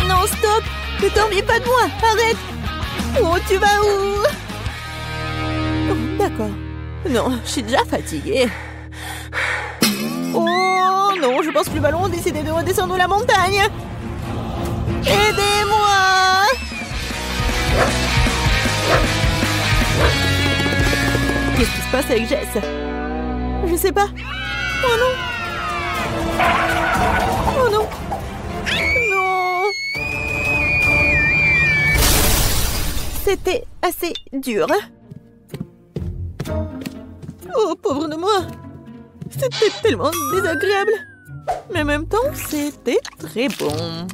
Non, stop! Ne t'ennuie pas de moi! Arrête! Oh, tu vas où? Oh, d'accord. Non, je suis déjà fatiguée. Oh non, je pense que le ballon a décidé de redescendre la montagne. Aidez-moi! Qu'est-ce qui se passe avec Jess? Je sais pas. Oh non! Oh non! Non! C'était assez dur. Oh, pauvre de moi! C'était tellement désagréable. Mais en même temps, c'était très bon.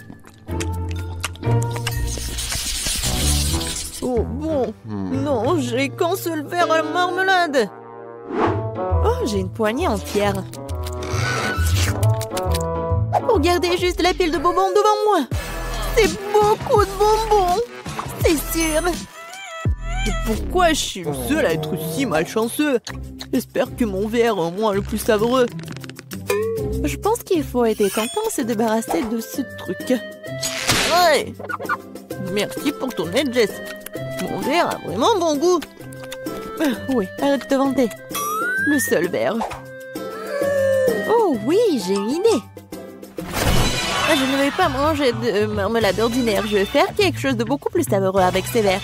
Oh bon. Non, j'ai qu'un seul verre à la marmelade. Oh, j'ai une poignée entière. Regardez juste la pile de bonbons devant moi. C'est beaucoup de bonbons. C'est sûr. Et pourquoi je suis le seul à être si malchanceux? J'espère que mon verre est au moins le plus savoureux. Je pense qu'il faut aider Quentin à se débarrasser de ce truc. Ouais. Merci pour ton aide, Jess. Mon verre a vraiment bon goût. Oui, arrête de te vanter. Le seul verre. Oh oui, j'ai une idée. Je ne vais pas manger de marmelade ordinaire. Je vais faire quelque chose de beaucoup plus savoureux avec ces verres.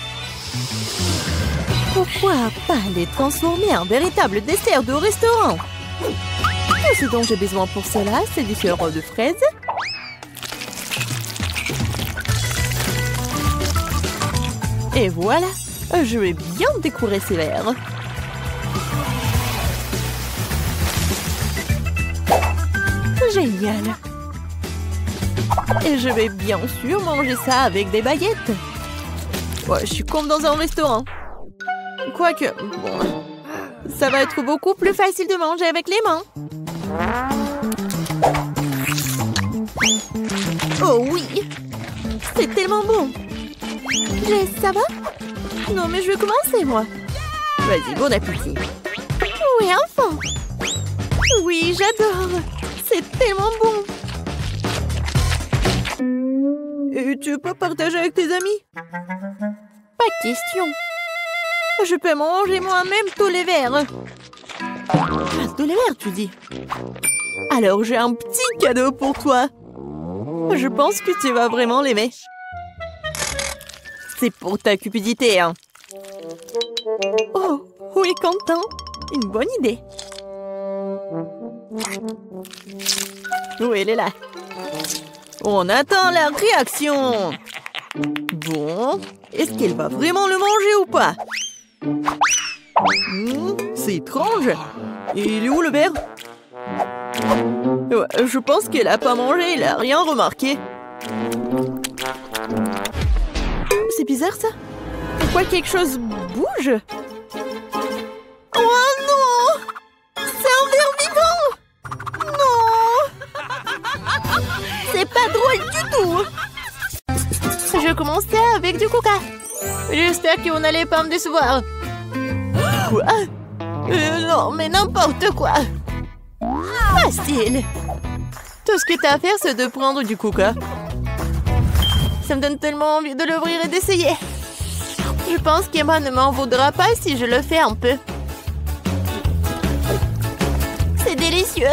Pourquoi pas les transformer en véritable dessert de restaurant? Tout ce dont j'ai besoin pour cela, c'est du sirop de fraise. Et voilà, je vais bien décorer ces verres. Génial. Et je vais bien sûr manger ça avec des baguettes. Ouais, je suis comme dans un restaurant. Quoique, bon, ça va être beaucoup plus facile de manger avec les mains. Oh oui, c'est tellement bon. Jess, ça va? Non, mais je vais commencer, moi. Vas-y, bon appétit. Oui, enfin. Oui, j'adore. C'est tellement bon. Et tu veux pas partager avec tes amis? Pas de question. Je peux manger moi-même tous les verres. Tous les verres, tu dis? Alors, j'ai un petit cadeau pour toi. Je pense que tu vas vraiment l'aimer. C'est pour ta cupidité, hein. Oui, Quentin. Une bonne idée. Oui, elle est là. On attend la réaction. Bon, est-ce qu'elle va vraiment le manger ou pas? C'est étrange. Et il est où le verre? Ouais, je pense qu'elle a pas mangé, il a rien remarqué. C'est bizarre ça. Pourquoi quelque chose bouge? Oh non! C'est un verre vivant! Non! C'est pas drôle du tout! Je commençais avec du coca. J'espère qu'on n'allait pas me décevoir. Quoi? Non, mais n'importe quoi. Facile. Tout ce que t'as à faire, c'est de prendre du coca. Ça me donne tellement envie de l'ouvrir et d'essayer. Je pense qu'Emma ne m'en voudra pas si je le fais un peu. C'est délicieux.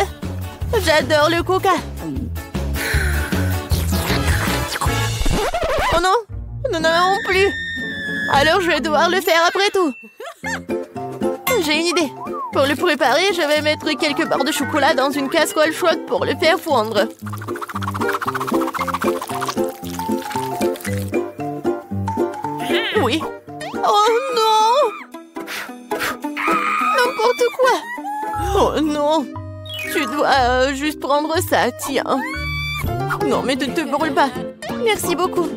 J'adore le coca. Oh non, non plus. Alors je vais devoir le faire après tout. J'ai une idée. Pour le préparer, je vais mettre quelques barres de chocolat dans une casserole chaude pour le faire fondre. Oui. Oh non! N'importe quoi! Oh non! Tu dois juste prendre ça, tiens. Non, mais ne te brûle pas. Merci beaucoup.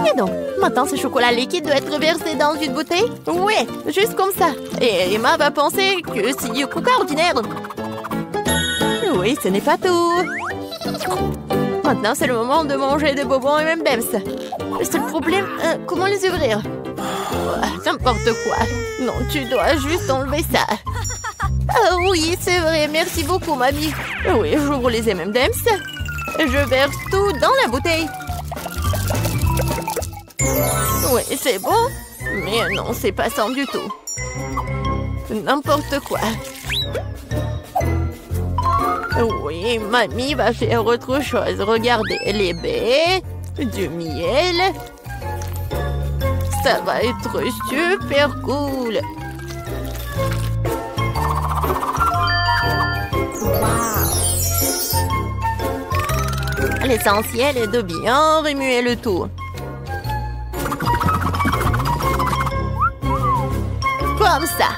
Et donc, maintenant ce chocolat liquide doit être versé dans une bouteille? Ouais, juste comme ça. Et Emma va penser que c'est du coca ordinaire. Oui, ce n'est pas tout. Maintenant, c'est le moment de manger des bonbons et M&M's. Le seul problème, comment les ouvrir? N'importe quoi. Non, tu dois juste enlever ça. Ah oui, c'est vrai. Merci beaucoup, mamie. Oui, j'ouvre les M&M's. Je verse tout dans la bouteille. Oui, c'est bon. Mais non, c'est pas ça du tout. N'importe quoi. Oui, mamie va faire autre chose. Regardez, les baies, du miel. Ça va être super cool. L'essentiel est de bien remuer le tout. Comme ça.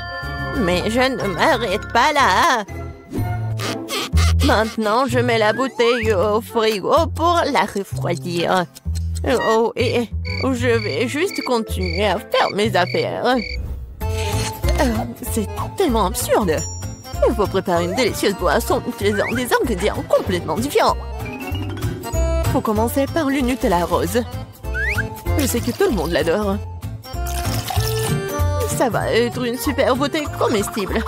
Mais je ne m'arrête pas là. Maintenant, je mets la bouteille au frigo pour la refroidir. Oh, et je vais juste continuer à faire mes affaires. C'est tellement absurde. Il faut préparer une délicieuse boisson utilisant des ingrédients complètement différents. Faut commencer par le Nutella rose. Je sais que tout le monde l'adore. Ça va être une super bouteille comestible.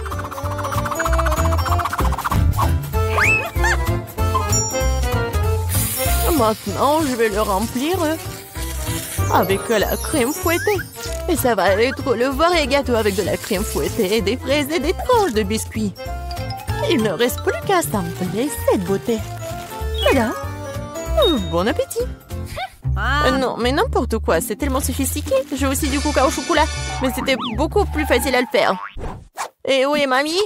Maintenant, je vais le remplir avec la crème fouettée. Et ça va être le vrai gâteau avec de la crème fouettée, des fraises et des tranches de biscuits. Il ne reste plus qu'à sampler cette beauté. Voilà. Bon appétit. Non, mais n'importe quoi, c'est tellement sophistiqué. J'ai aussi du coca au chocolat, mais c'était beaucoup plus facile à le faire. Et où est mamie?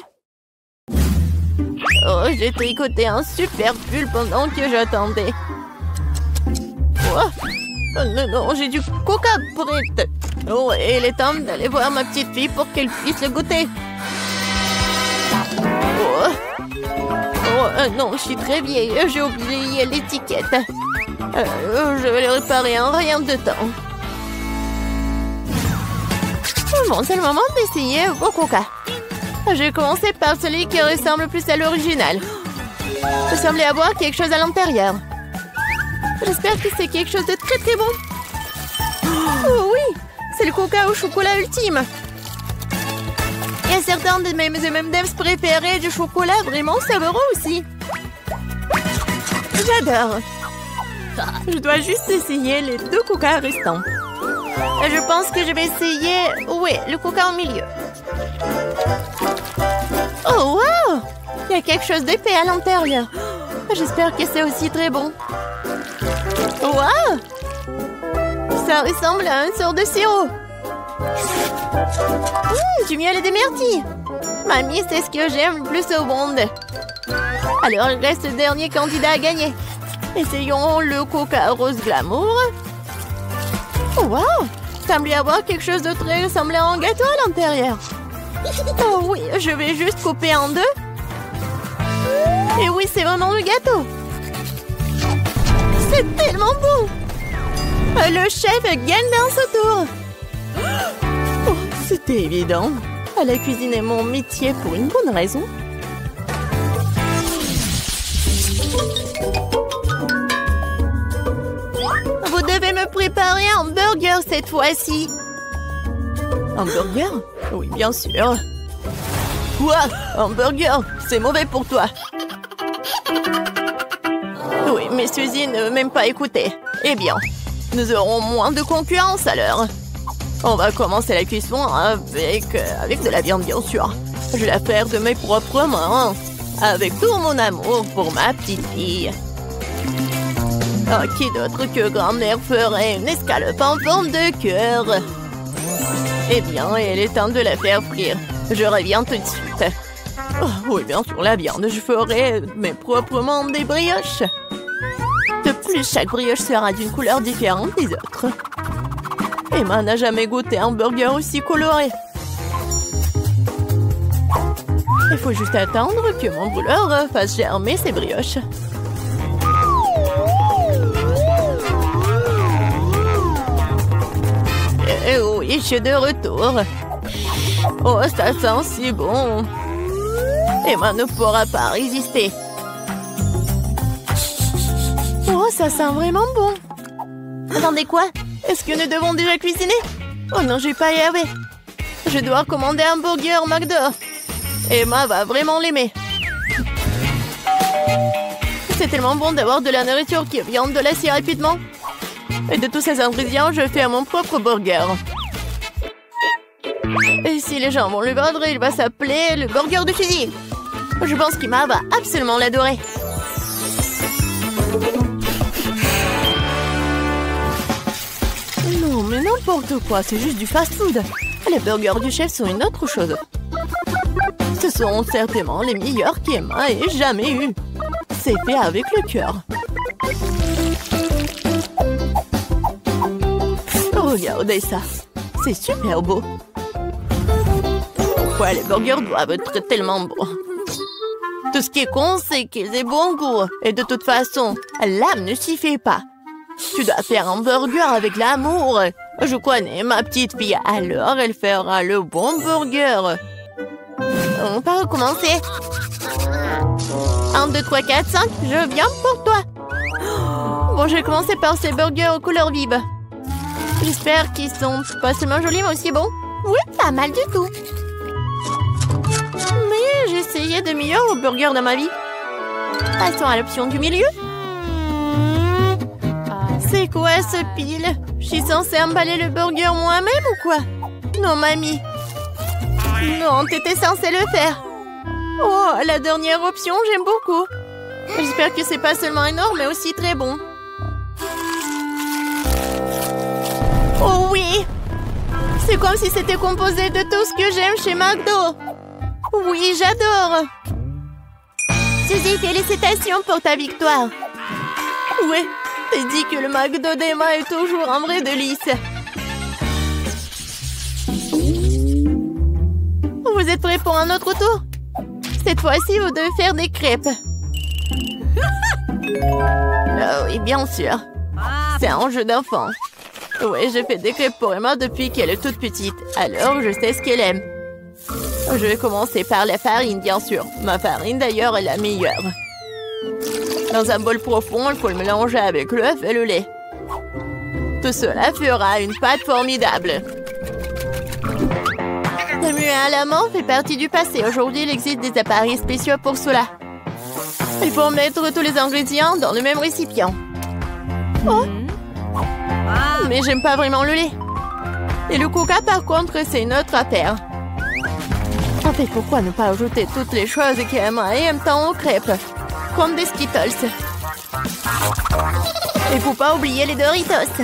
Oh, j'ai tricoté un super pull pendant que j'attendais. Oh, non, non, j'ai du coca brut. Oh, et il est temps d'aller voir ma petite fille pour qu'elle puisse le goûter. Oh, non, je suis très vieille. J'ai oublié l'étiquette. Je vais le réparer en rien de temps. Bon, c'est le moment d'essayer vos coca. Je vais commencer par celui qui ressemble plus à l'original. Il semblait avoir quelque chose à l'intérieur. J'espère que c'est quelque chose de très très bon. Oh oui, c'est le coca au chocolat ultime. Il y a certains de mes M&M's préférés du chocolat vraiment savoureux aussi. J'adore. Je dois juste essayer les 2 coca restants. Je pense que je vais essayer... Oui, le coca au milieu. Oh, wow! Il y a quelque chose d'épais à l'intérieur. J'espère que c'est aussi très bon. Wow! Ça ressemble à une sorte de sirop. Du miel et des myrtilles. Mamie, c'est ce que j'aime le plus au monde. Alors, il reste le dernier candidat à gagner. Essayons le Coca rose glamour. Oh, wow! Semble y avoir quelque chose de très ressemblant à un gâteau à l'intérieur. Oh oui, je vais juste couper en deux. Et oui, c'est vraiment le gâteau. C'est tellement beau. Le chef gagne dans ce tour. Oh, c'était évident. La cuisine est mon métier pour une bonne raison. Vous devez me préparer un burger cette fois-ci. Un burger? Oui, bien sûr. Quoi? Un burger? C'est mauvais pour toi. Oui, mais Suzy ne m'aime pas écouter. Eh bien, nous aurons moins de concurrence alors. On va commencer la cuisson avec de la viande, bien sûr. Je vais la faire de mes propres mains. Avec tout mon amour pour ma petite fille. Oh, qui d'autre que grand-mère ferait une escalope en forme de cœur? Eh bien, il est temps de la faire frire. Je reviens tout de suite. Oh, oui, bien sûr, la viande. Je ferai mes proprement des brioches. De plus, chaque brioche sera d'une couleur différente des autres. Emma n'a jamais goûté un burger aussi coloré. Il faut juste attendre que mon brûleur fasse germer ses brioches. Et oui, je suis de retour. Oh, ça sent si bon. Emma ne pourra pas résister. Oh, ça sent vraiment bon. Attendez, quoi? Est-ce que nous devons déjà cuisiner? Oh non, j'ai pas y arrivé. Je dois commander un burger McDo. Emma va vraiment l'aimer. C'est tellement bon d'avoir de la nourriture qui vient de l'acier rapidement. Et de tous ces ingrédients, je fais mon propre burger. Et si les gens vont le vendre, il va s'appeler le burger de Suzy. Je pense qu'Emma va absolument l'adorer. Non, mais n'importe quoi, c'est juste du fast-food. Les burgers du chef sont une autre chose. Ce sont certainement les meilleurs qu'Emma ait jamais eu. C'est fait avec le cœur. Regardez ça. C'est super beau. Pourquoi les burgers doivent être tellement bons? Tout ce qui est con, c'est qu'ils aient bon goût. Et de toute façon, l'âme ne s'y fait pas. Tu dois faire un burger avec l'amour. Je connais ma petite fille, alors elle fera le bon burger. On peut recommencer. 1, 2, 3, 4, 5, je viens pour toi. Bon, je vais commencer par ces burgers aux couleurs vives. J'espère qu'ils sont pas seulement jolis, mais aussi bons. Oui, pas mal du tout. Mais j'ai essayé de meilleurs burgers dans ma vie. Passons à l'option du milieu. C'est quoi ce pile? Je suis censée emballer le burger moi-même ou quoi? Non, mamie. Non, t'étais censée le faire. Oh, la dernière option, j'aime beaucoup. J'espère que c'est pas seulement énorme, mais aussi très bon. Oh oui! C'est comme si c'était composé de tout ce que j'aime chez McDo. Oui, j'adore. Suzy, félicitations pour ta victoire. Oui, t'as dit que le McDo d'Emma est toujours un vrai délice. Vous êtes prêts pour un autre tour? Cette fois-ci, vous devez faire des crêpes. Oh oui, bien sûr. C'est un jeu d'enfant. Oui, je fais des crêpes pour Emma depuis qu'elle est toute petite. Alors, je sais ce qu'elle aime. Je vais commencer par la farine, bien sûr. Ma farine, d'ailleurs, est la meilleure. Dans un bol profond, il faut le mélanger avec l'œuf et le lait. Tout cela fera une pâte formidable. Remuer à la main fait partie du passé. Aujourd'hui, il existe des appareils spéciaux pour cela. Il faut mettre tous les ingrédients dans le même récipient. Oh! Mais j'aime pas vraiment le lait. Et le coca, par contre, c'est une autre affaire. En fait, pourquoi ne pas ajouter toutes les choses qu'Emma aime tant aux crêpes? Comme des Skittles. Et faut pas oublier les Doritos.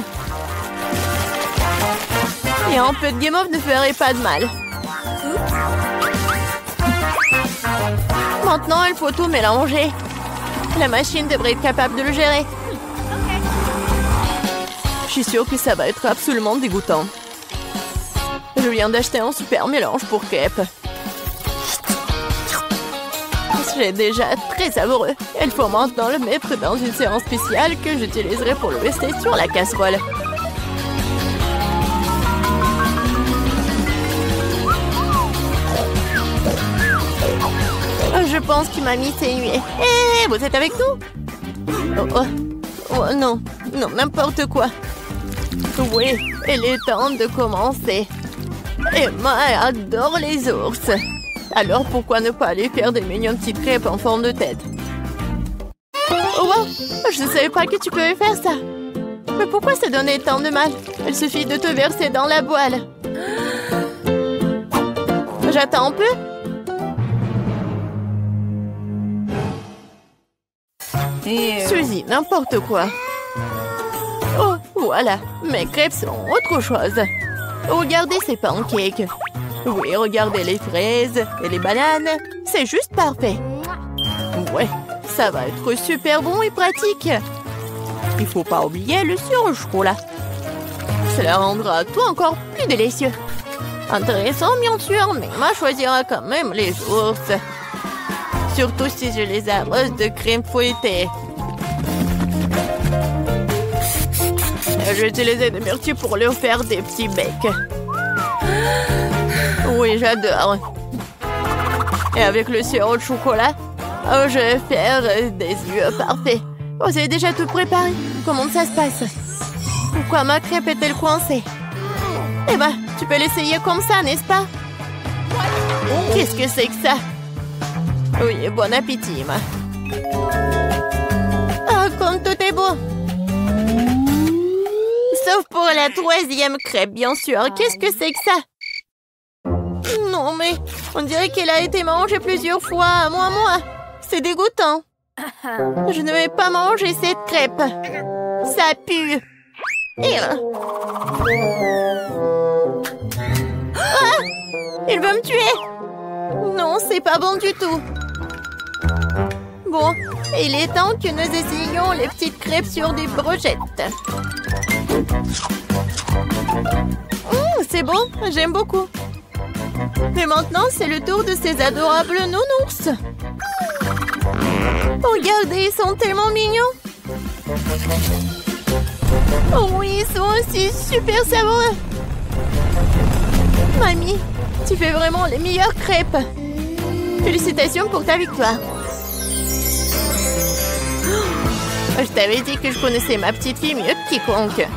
Et un peu de guimauve ne ferait pas de mal. Maintenant, il faut tout mélanger. La machine devrait être capable de le gérer. Je suis sûre que ça va être absolument dégoûtant. Je viens d'acheter un super mélange pour crêpes. C'est déjà très savoureux. Il faut maintenant le mettre dans une séance spéciale que j'utiliserai pour le rester sur la casserole. Je pense qu'il m'a mis ses nuées. Hé, vous êtes avec nous? Oh non, non, n'importe quoi. Oui, il est temps de commencer. Emma adore les ours. Alors pourquoi ne pas aller faire des mignonnes petites crêpes en forme de tête? Oh wow, je ne savais pas que tu pouvais faire ça. Mais pourquoi ça donnait tant de mal? Il suffit de te verser dans la poêle. J'attends un peu. Suzy, n'importe quoi. Oh, voilà, mes crêpes sont autre chose. Regardez ces pancakes. Oui, regardez les fraises et les bananes. C'est juste parfait. Ouais, ça va être super bon et pratique. Il faut pas oublier le surgelé. Cela rendra tout encore plus délicieux. Intéressant, bien sûr, mais Emma choisira quand même les ours. Surtout si je les arrose de crème fouettée. J'ai utilisé des myrtilles pour leur faire des petits becs. Oui, j'adore. Et avec le sirop de chocolat, je vais faire des yeux parfaits. Oh, c'est déjà tout préparé. Comment ça se passe? Pourquoi ma crêpe est-elle coincée? Eh ben, tu peux l'essayer comme ça, n'est-ce pas? Qu'est-ce que c'est que ça? Oui, bon appétit, Emma. Ah, comme tout est beau. Sauf pour la troisième crêpe, bien sûr. Qu'est-ce que c'est que ça? Non, mais on dirait qu'elle a été mangée plusieurs fois, moi. C'est dégoûtant. Je ne vais pas manger cette crêpe. Ça pue. Ah! Il veut me tuer. Non, c'est pas bon du tout. Bon, il est temps que nous essayions les petites crêpes sur des brochettes. C'est bon, j'aime beaucoup. Et maintenant, c'est le tour de ces adorables nounours. Regardez, ils sont tellement mignons. Oh oui, ils sont aussi super savoureux. Mamie, tu fais vraiment les meilleures crêpes. Félicitations pour ta victoire. Je t'avais dit que je connaissais ma petite fille mieux que quiconque.